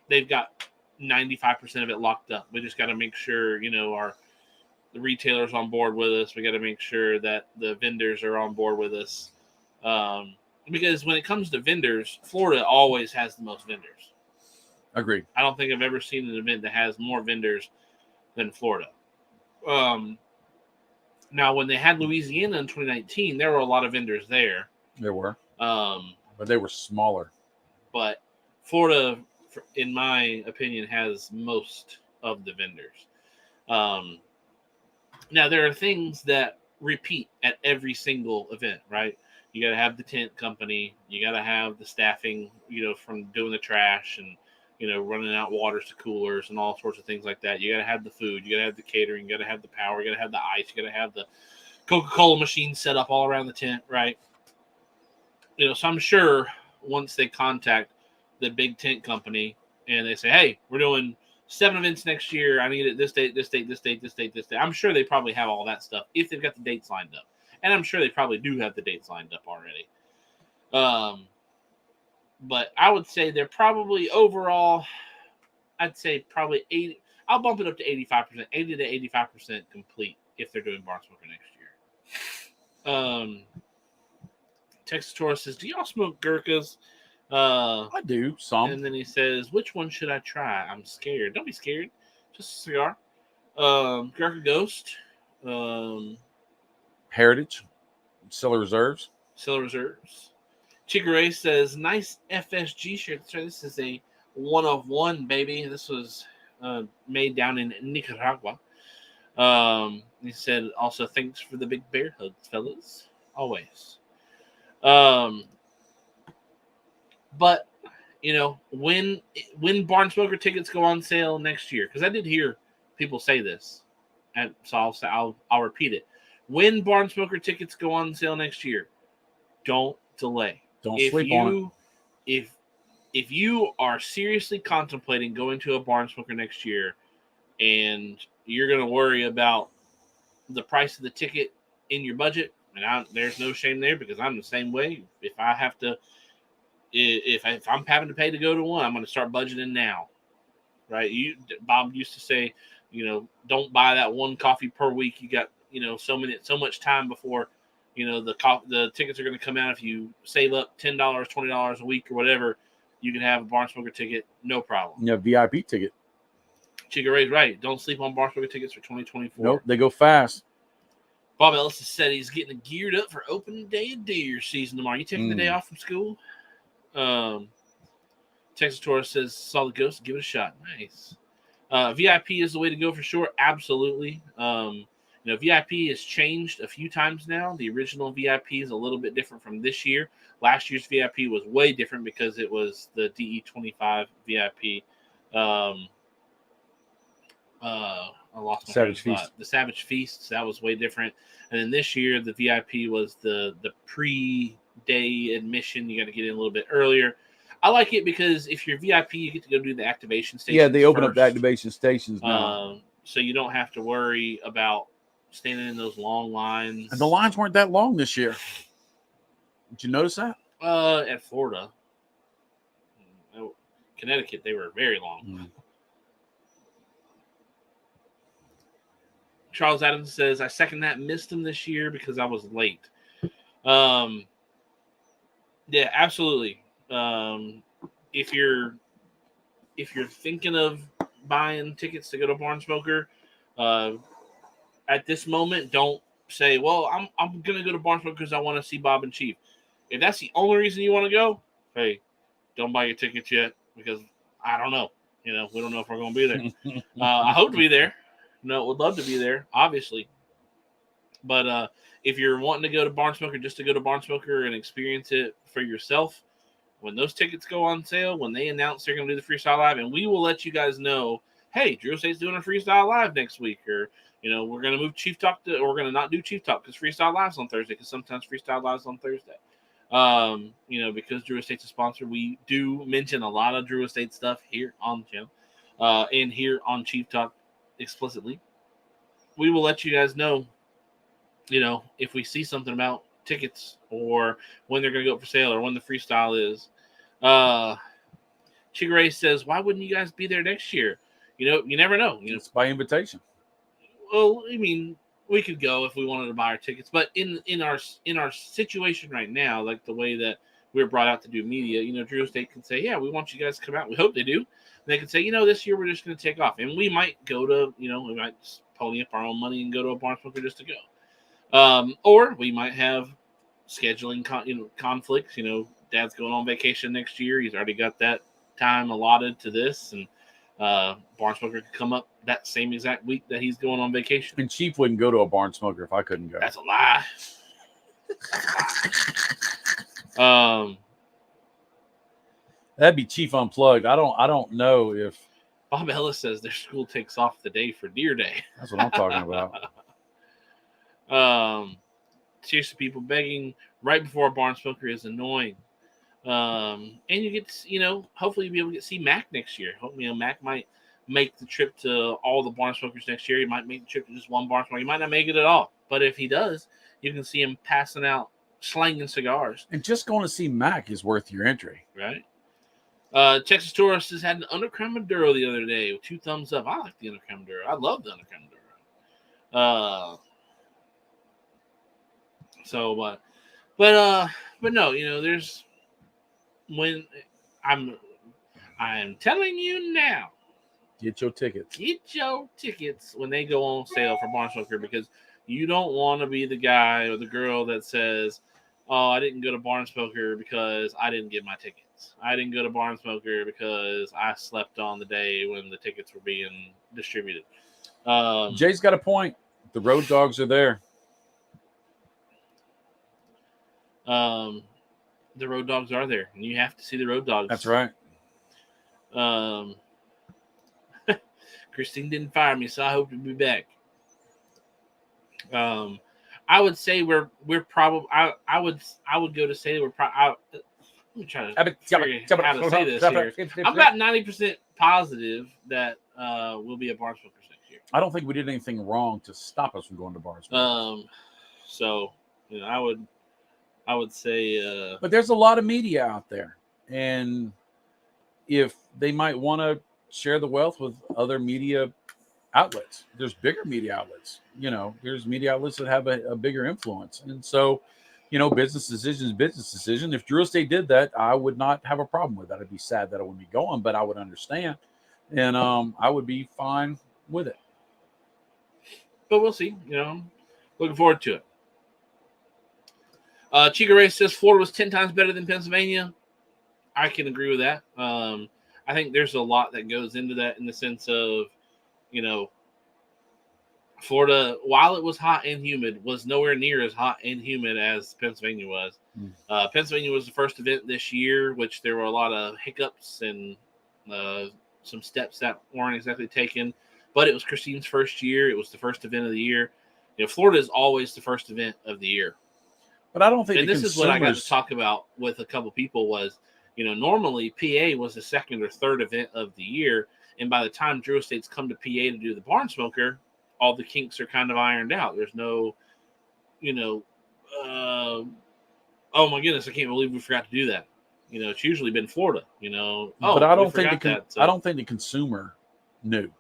B: they've got 95% of it locked up. We just got to make sure, the retailers on board with us. We got to make sure that the vendors are on board with us. Because when it comes to vendors, Florida always has the most vendors.
C: Agreed.
B: I don't think I've ever seen an event that has more vendors than Florida. Now, when they had Louisiana in 2019, there were a lot of vendors there.
C: There were.
B: But
C: they were smaller.
B: But Florida, in my opinion, has most of the vendors. Now, there are things that repeat at every single event, right? You got to have the tent company. You got to have the staffing, from doing the trash and, running out waters to coolers and all sorts of things like that. You got to have the food. You got to have the catering. You got to have the power. You got to have the ice. You got to have the Coca-Cola machine set up all around the tent, right? So I'm sure once they contact the big tent company and they say, hey, we're doing 7 events next year. I need it this date, this date, this date, this date, this date. I'm sure they probably have all that stuff if they've got the dates lined up. And I'm sure they probably do have the dates lined up already. But I would say they're probably overall, I'd say probably 80. I'll bump it up to 85%, 80 to 85% complete if they're doing Barn Smoker next year. Texas Taurus says, do y'all smoke Gurkhas?
C: I do, some.
B: And then he says, which one should I try? I'm scared. Don't be scared. Just a cigar. Gurkha Ghost.
C: Heritage. Cellar Reserves.
B: Cellar Reserves. Chicoray says, nice FSG shirt. That's right. This is a 1 of 1, baby. This was made down in Nicaragua. He said, also, thanks for the big bear hugs, fellas. Always. But, when Barn Smoker tickets go on sale next year, because I did hear people say this, and so I'll repeat it. When Barn Smoker tickets go on sale next year, don't delay.
C: Don't sleep on
B: it. If you are seriously contemplating going to a Barn Smoker next year, and you're going to worry about the price of the ticket in your budget, and there's no shame there because I'm the same way. If I'm having to pay to go to one, I'm going to start budgeting now, right? Bob used to say, don't buy that one coffee per week. You got so much time before the tickets are going to come out. If you save up $10, $20 a week or whatever, you can have a Barn Smoker ticket, no problem.
C: Yeah, VIP ticket.
B: Chica Ray's right. Don't sleep on Barn Smoker tickets for 2024.
C: Nope, they go fast.
B: Bob Ellis has said he's getting geared up for opening day of deer season tomorrow. You taking the day off from school? Texas Taurus says, saw the ghost, give it a shot. Nice. VIP is the way to go for sure. Absolutely. VIP has changed a few times now. The original VIP is a little bit different from this year. Last year's VIP was way different because it was the DE25 VIP. I lost my
C: Savage Feast.
B: The Savage Feast, that was way different. And then this year, the VIP was the pre-day admission. You got to get in a little bit earlier. I like it because if you're VIP, you get to go do the activation stations.
C: Yeah, they open
B: first.
C: up the activation stations now.
B: So you don't have to worry about standing in those long lines.
C: And the lines weren't that long this year. Did you notice that?
B: At Florida. Connecticut, they were very long.
C: Mm.
B: Charles Adams says, I second that. Missed him this year because I was late. Yeah, absolutely. If you're thinking of buying tickets to go to Barn Smoker, at this moment, don't say, well, I'm gonna go to Barn Smoker because I want to see Bob and Chief. If that's the only reason you want to go, hey, don't buy your tickets yet because I don't know. We don't know if we're gonna be there. I hope to be there. Would love to be there, obviously. But if you're wanting to go to Barn Smoker just to go to Barn Smoker and experience it for yourself, when those tickets go on sale, when they announce they're going to do the Freestyle Live, and we will let you guys know, hey, Drew State's doing a Freestyle Live next week, or, we're going to move Chief Talk or we're going to not do Chief Talk because Freestyle Live's on Thursday, because sometimes Freestyle Live's on Thursday. Because Drew Estate's a sponsor, we do mention a lot of Drew Estate stuff here on the channel, and here on Chief Talk explicitly. We will let you guys know, if we see something about tickets or when they're going to go up for sale or when the freestyle is. Chigare says, "Why wouldn't you guys be there next year? You never know.
C: It's by invitation."
B: Well, I mean, we could go if we wanted to buy our tickets, but in our situation right now, like the way that we're brought out to do media, Drew Estate can say, "Yeah, we want you guys to come out." We hope they do. And they can say, "This year we're just going to take off," and we might go to, we might just pony up our own money and go to a barn smoker just to go. Or we might have scheduling conflicts. Dad's going on vacation next year. He's already got that time allotted to this, and barn smoker could come up that same exact week that he's going on vacation.
C: And Chief wouldn't go to a barn smoker if I couldn't go.
B: That's a lie.
C: That'd be Chief Unplugged. I don't know if
B: Bob Ellis says their school takes off the day for Deer Day.
C: That's what I'm talking about.
B: Seriously, people begging right before a barn smoker is annoying. And you get to, hopefully you'll be able to see Mac next year. Hopefully, Mac might make the trip to all the barn smokers next year. He might make the trip to just one barn smoker. He might not make it at all. But if he does, you can see him passing out, slanging cigars.
C: And just going to see Mac is worth your entry.
B: Right. Texas Tourist has had an Undercrown Maduro the other day with 2 thumbs up. I like the Undercrown Maduro. I love the Undercrown Maduro. But no, there's when I'm telling you now,
C: get your tickets.
B: Get your tickets when they go on sale for barn smoker, because you don't want to be the guy or the girl that says, "Oh, I didn't go to barn smoker because I didn't get my tickets. I didn't go to barn smoker because I slept on the day when the tickets were being distributed."
C: Jay's got a point. The road dogs are there.
B: The road dogs are there, and you have to see the road dogs.
C: That's right.
B: Christine didn't fire me, so I hope to be back. I would say we're probably. I would go to say we're probably. Let me try to figure out how to say this here. I'm about 90% positive that we'll be at barn smokers next year.
C: I don't think we did anything wrong to stop us from going to barn smokers.
B: So I would say.
C: But there's a lot of media out there, and if they might want to share the wealth with other media outlets, there's bigger media outlets. There's media outlets that have a bigger influence, and so, business decision. If Drew Estate did that, I would not have a problem with that. I'd be sad that I wouldn't be going, but I would understand, and I would be fine with it.
B: But we'll see. Looking forward to it. Chica Ray says Florida was 10 times better than Pennsylvania. I can agree with that. I think there's a lot that goes into that, in the sense of, Florida, while it was hot and humid, was nowhere near as hot and humid as Pennsylvania was. Pennsylvania was the first event this year, which there were a lot of hiccups and some steps that weren't exactly taken. But it was Christine's first year. It was the first event of the year. Florida is always the first event of the year.
C: But I don't think.
B: And this is what I got to talk about with a couple people was, normally PA was the second or third event of the year. And by the time Drew Estate's come to PA to do the barn smoker, all the kinks are kind of ironed out. There's no, oh my goodness, I can't believe we forgot to do that. It's usually been Florida,
C: but I don't think I don't think the consumer knew.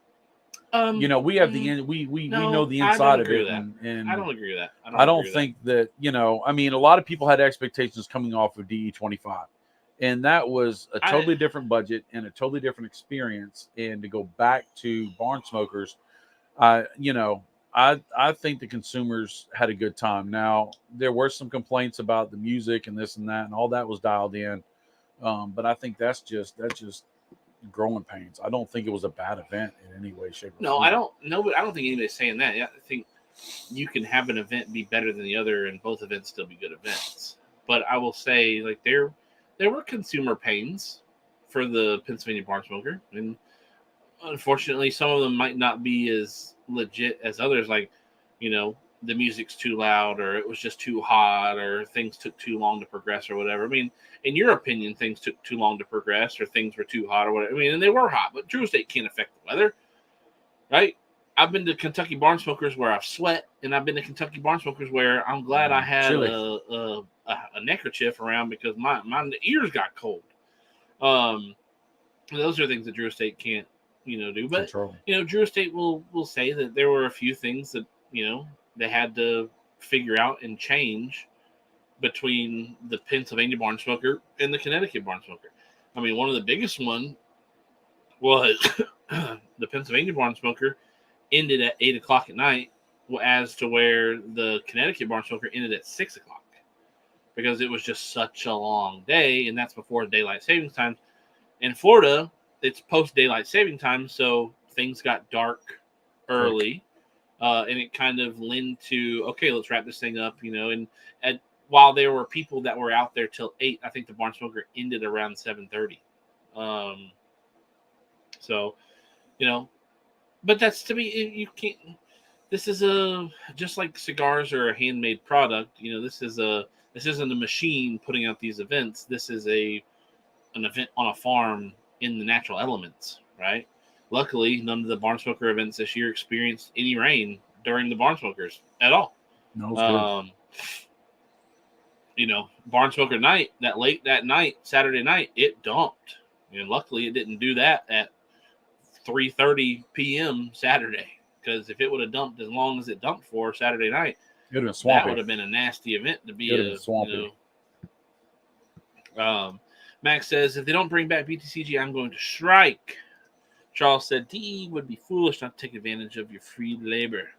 C: We have we know the inside of it, and
B: I don't agree with that.
C: I don't think that a lot of people had expectations coming off of DE25, and that was a totally different budget and a totally different experience. And to go back to barn smokers, I think the consumers had a good time. Now there were some complaints about the music and this and that, and all that was dialed in, but I think that's just growing pains. I don't think it was a bad event in any way, shape, or form.
B: I don't know, but I don't think anybody's saying that. I think you can have an event be better than the other, and both events still be good events. But I will say, like, there were consumer pains for the Pennsylvania barn smoker, and unfortunately, some of them might not be as legit as others. Like, the music's too loud, or it was just too hot, or things took too long to progress, or whatever. I mean, in your opinion, things took too long to progress, or things were too hot, or whatever. I mean, and they were hot, but Drew Estate can't affect the weather, right? I've been to Kentucky barn smokers where I've sweat, and I've been to Kentucky barn smokers where I'm glad I had a neckerchief around because my ears got cold. Those are things that Drew Estate can't, do. But
C: Control.
B: Drew Estate will say that there were a few things that they had to figure out and change between the Pennsylvania barn smoker and the Connecticut barn smoker. I mean, one of the biggest one was the Pennsylvania barn smoker ended at 8 o'clock at night, as to where the Connecticut barn smoker ended at 6 o'clock, because it was just such a long day, and that's before daylight savings time. In Florida, it's post daylight saving time, so things got dark early, and it kind of led to, okay, let's wrap this thing up, and while there were people that were out there till 8, I think the barn smoker ended around 7:30. So, but that's, to me, you can't. This is just like cigars are a handmade product. This isn't a machine putting out these events. This is an event on a farm in the natural elements, right? Luckily, none of the barn smoker events this year experienced any rain during the barn smokers at all.
C: No,
B: barn smoker night, that night, Saturday night, it dumped. And luckily, it didn't do that at 3:30 p.m. Saturday, because if it would have dumped as long as it dumped for Saturday night,
C: it would have been swampy.
B: That would have been a nasty event to be
C: swampy.
B: Max says, if they don't bring back BTCG, I'm going to strike. Charles said, DE would be foolish not to take advantage of your free labor.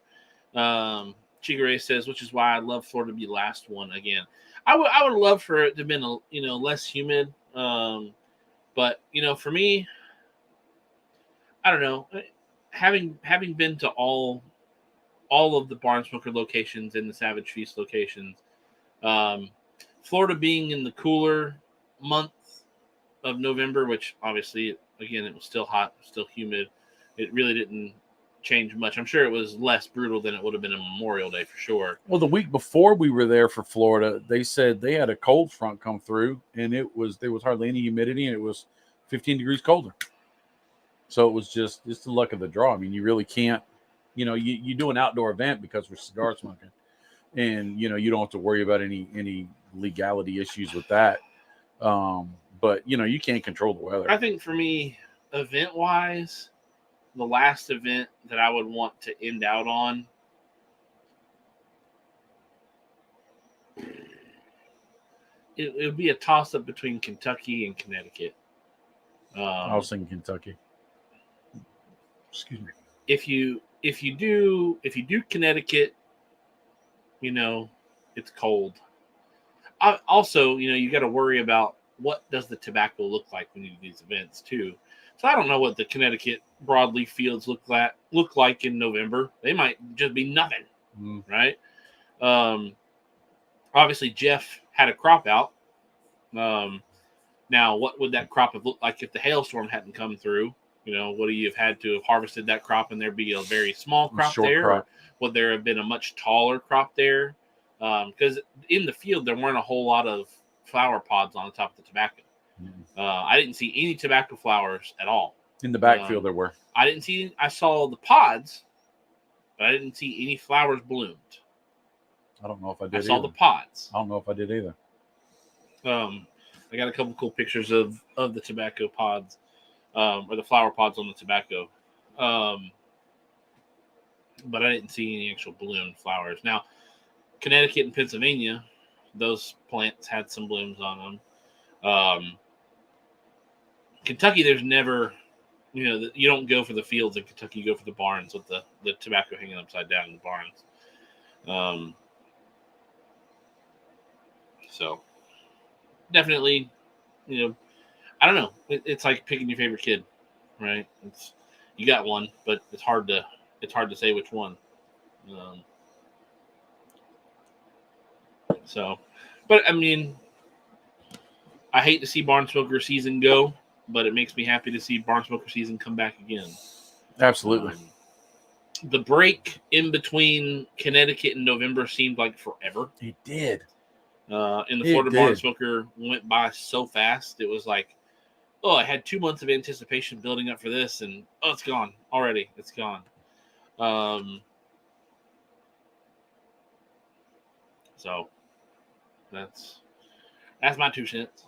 B: Chigure says, which is why I'd love Florida to be the last one again. I would love for it to have been less humid. But for me, I don't know. Having been to all of the barn smoker locations and the Savage Feast locations, Florida being in the cooler month of November, which obviously, again, it was still hot, still humid. It really didn't change much. I'm sure it was less brutal than it would have been on Memorial Day for sure.
C: Well, the week before we were there for Florida, they said they had a cold front come through, and there was hardly any humidity, and it was 15 degrees colder. So it was just the luck of the draw. I mean, you really can't, you do an outdoor event because we're cigar smoking, and you don't have to worry about any legality issues with that. But you can't control the weather.
B: I think for me, event wise, the last event that I would want to end out on, it would be a toss up between Kentucky and Connecticut.
C: I was thinking Kentucky. Excuse me.
B: If you do Connecticut, it's cold. Also, you got to worry about what does the tobacco look like when you do these events too. So I don't know what the Connecticut broadleaf fields look like in November. They might just be nothing, right? Obviously, Jeff had a crop out. Now, what would that crop have looked like if the hailstorm hadn't come through? Would you have had to have harvested that crop and there'd be a very small crop there? Or would there have been a much taller crop there? Because in the field, there weren't a whole lot of flower pods on the top of the tobacco. I didn't see any tobacco flowers at all.
C: In the backfield, there were.
B: I saw the pods, but I didn't see any flowers bloomed.
C: I don't know if I did.
B: I saw the pods.
C: I don't know if I did either.
B: I got a couple cool pictures of the tobacco pods, or the flower pods on the tobacco. But I didn't see any actual bloomed flowers. Now, Connecticut and Pennsylvania, those plants had some blooms on them. Kentucky, there's never, you don't go for the fields in Kentucky. You go for the barns with the tobacco hanging upside down in the barns. So definitely, I don't know. It's like picking your favorite kid, right? You got one, but it's hard to say which one. But I mean, I hate to see barn smoker season go, but it makes me happy to see barn smoker season come back again.
C: Absolutely.
B: The break in between Connecticut and November seemed like forever.
C: It did.
B: And the Florida Barn Smoker went by so fast. It was like, oh, I had 2 months of anticipation building up for this, and oh, it's gone already. It's gone. So that's my 2 cents.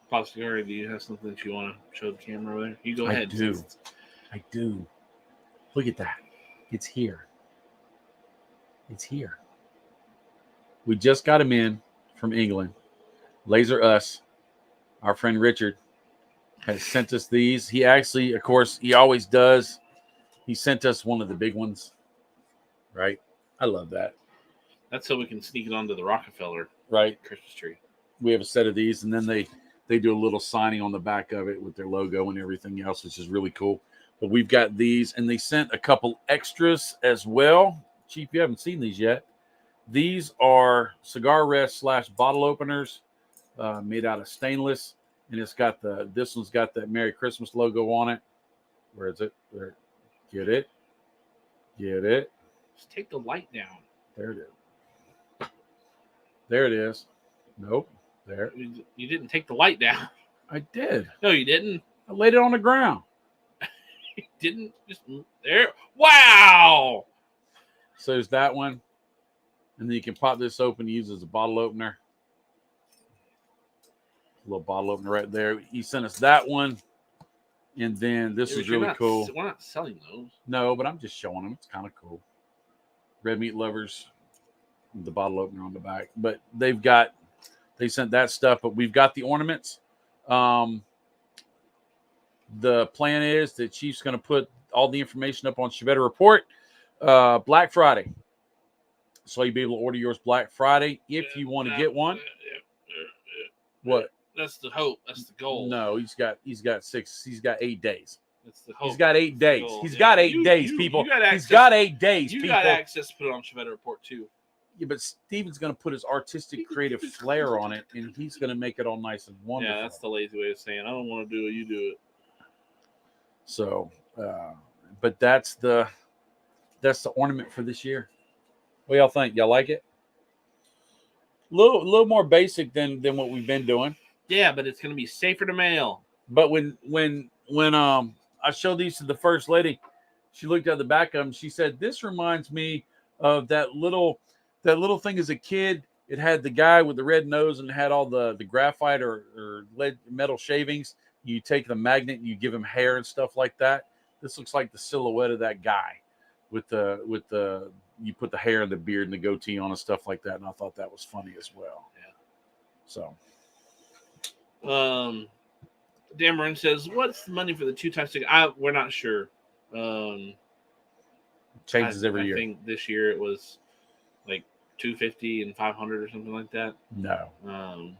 B: Pop Cigar, do you have something that you want to show the camera over there? You go ahead.
C: I do. Look at that. It's here. It's here. We just got him in from England. Laser Us, our friend Richard, has sent us these. He actually, of course, he always does. He sent us one of the big ones. Right? I love that.
B: That's so we can sneak it onto the Rockefeller Christmas tree.
C: We have a set of these, and then they do a little signing on the back of it with their logo and everything else, which is really cool. But we've got these, and they sent a couple extras as well. Chief, you haven't seen these yet. These are cigar rest / bottle openers made out of stainless, and it's got this one's got that Merry Christmas logo on it. Where is it? There. Get it.
B: Just take the light down.
C: There it is. There it is. Nope. There.
B: You didn't take the light down.
C: I did.
B: No, you didn't.
C: I laid it on the ground.
B: You didn't just there. Wow.
C: So there's that one. And then you can pop this open and use it as a bottle opener. A little bottle opener right there. He sent us that one. And then this is really cool.
B: We're not selling those.
C: No, but I'm just showing them. It's kind of cool. Red Meat Lovers. The bottle opener on the back. But they sent that stuff. But we've got the ornaments. The plan is that Chief's going to put all the information up on Chevetta Report Black Friday. So you'll be able to order yours Black Friday if you want to get one. What?
B: That's the hope. That's the goal.
C: No, he's got 8 days.
B: That's the hope.
C: He's got 8 days. He's got 8 days, people. He's got 8 days, people.
B: You got access to put it on Chevetta Report too.
C: Yeah, but Steven's going to put his artistic, creative flair on it, and he's going to make it all nice and wonderful.
B: Yeah, that's the lazy way of saying, I don't want to do it, you do it.
C: So, but that's the ornament for this year. What y'all think? Y'all like it? A little more basic than what we've been doing.
B: Yeah, but it's going to be safer to mail.
C: But when I showed these to the first lady, she looked at the back of them. She said, "This reminds me of that little thing as a kid. It had the guy with the red nose and it had all the graphite or lead metal shavings. You take the magnet and you give him hair and stuff like that. This looks like the silhouette of that guy with the you put the hair and the beard and the goatee on and stuff like that. And I thought that was funny as well.
B: Yeah.
C: So,
B: Dameron says, "What's the money for the 2 times 6?" We're not sure.
C: Changes every year.
B: I think this year it was like $250 and $500 or something like that.
C: No, I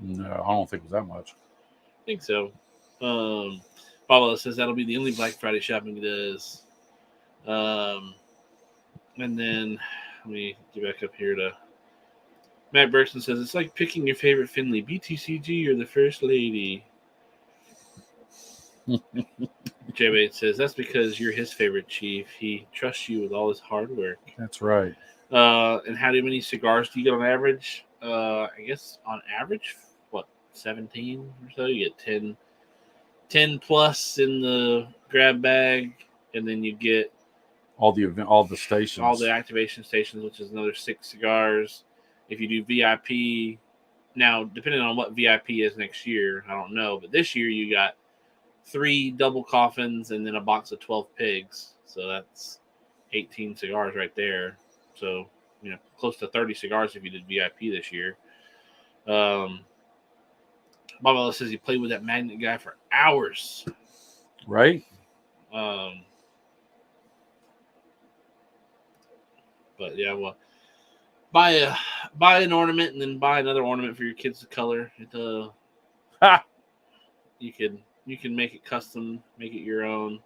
C: don't think it was that much.
B: I think so. Pablo says that'll be the only Black Friday shopping he does. And then let me get back up here to Matt Bergson says it's like picking your favorite Finley, BTCG or the First Lady. J-Bait says that's because you're his favorite, Chief. He trusts you with all his hard work.
C: That's right.
B: And how many cigars do you get on average? I guess on average, 17 or so? You get 10 plus in the grab bag, and then you get
C: all the stations,
B: all the activation stations, which is another 6 cigars. If you do VIP, now depending on what VIP is next year, I don't know, but this year you got 3 double coffins and then a box of 12 pigs, so that's 18 cigars right there. So close to 30 cigars if you did VIP this year. Bob says he played with that magnet guy for hours.
C: Right.
B: But yeah, well, buy an ornament and then buy another ornament for your kids to color. You can make it custom, make it your own.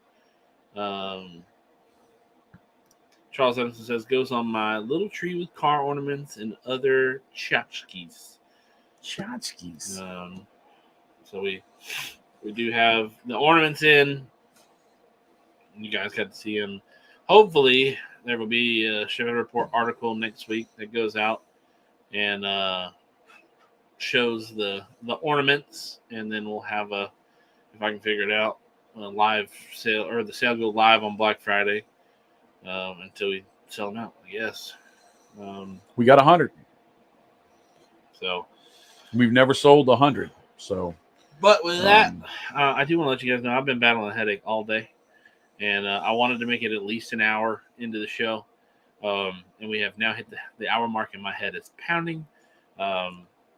B: Charles Edison says goes on my little tree with car ornaments and other tchotchkes.
C: Tchotchkes.
B: So we We do have the ornaments in. You guys got to see them. Hopefully, there will be a Chevette Report article next week that goes out and shows the ornaments, and then we'll have a, if I can figure it out, a live sale, or the sale go live on Black Friday until we sell them out, I guess.
C: We got 100.
B: So
C: we've never sold 100. So,
B: but with that, I do want to let you guys know I've been battling a headache all day, and I wanted to make it at least an hour into the show, and we have now hit the hour mark, and my head is pounding.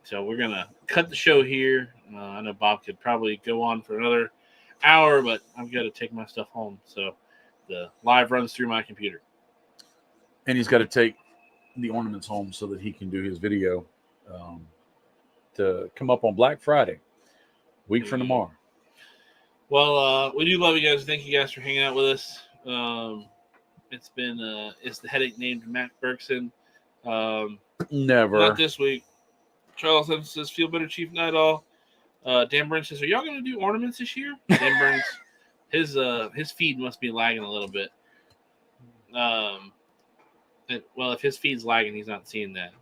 B: So we're gonna cut the show here. I know Bob could probably go on for another hour, but I've got to take my stuff home. So the live runs through my computer,
C: and he's got to take the ornaments home so that he can do his video to come up on Black Friday, week from tomorrow.
B: Well, we do love you guys. Thank you guys for hanging out with us. It's been it's the headache named Matt Bergson.
C: Never.
B: Not this week. Charles Evans says, "Feel better, Chief Nightall." Dan Burns says, "Are y'all going to do ornaments this year?" Dan Burns, his feed must be lagging a little bit. Well, if his feed's lagging, he's not seeing that.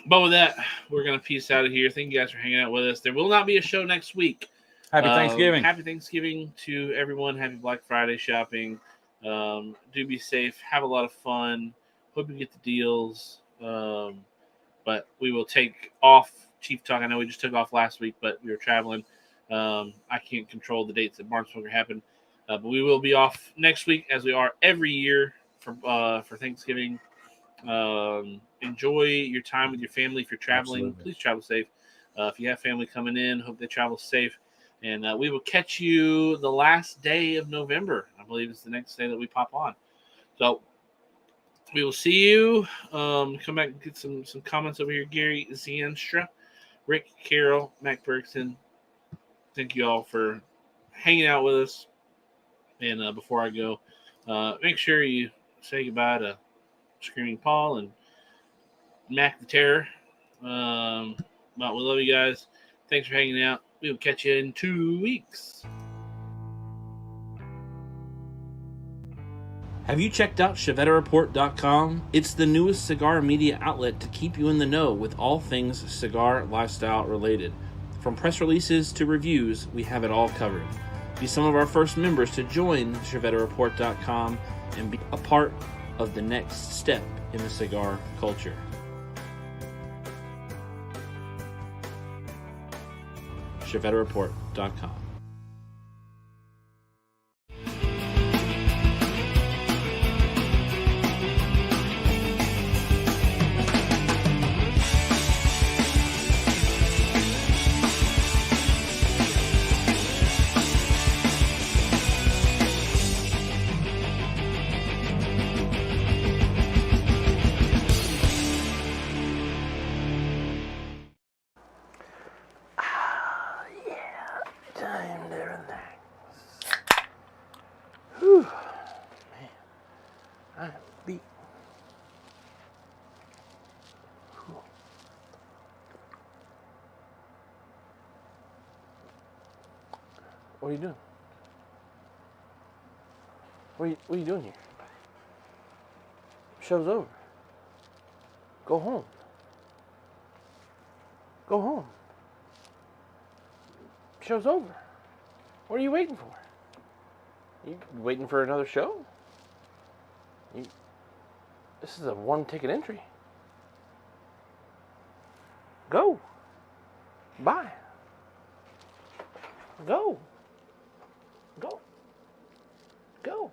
B: But with that, we're going to peace out of here. Thank you guys for hanging out with us. There will not be a show next week.
C: Happy Thanksgiving.
B: Happy Thanksgiving to everyone. Happy Black Friday shopping. Do be safe. Have a lot of fun. Hope you get the deals. But we will take off Chief Talk. I know we just took off last week, but we were traveling. I can't control the dates that Barnspoker happened. But we will be off next week, as we are every year for Thanksgiving. Enjoy your time with your family. If you're traveling,
C: Absolutely.
B: Please travel safe. If you have family coming in, hope they travel safe. And we will catch you the last day of November. I believe it's the next day that we pop on. So we will see you. Come back and get some comments over here. Gary Zienstra, Rick Carroll, Mac Bergson. Thank you all for hanging out with us. And before I go, make sure you say goodbye to Screaming Paul and Mac the Terror. But we love you guys. Thanks for hanging out. We will catch you in 2 weeks.
A: Have you checked out ChevetteReport.com? It's the newest cigar media outlet to keep you in the know with all things cigar lifestyle related. From press releases to reviews, we have it all covered. Be some of our first members to join ChevetteReport.com and be a part of the next step in the cigar culture. ChevetteReport.com.
B: Time to relax. Whew. Man, I'm beat. Whew. What are you doing? What are you doing here? Show's over. Go home. Go home. Show's over. What are you waiting for? You waiting for another show? This is a one-ticket entry. Go. Bye. Go. Go. Go.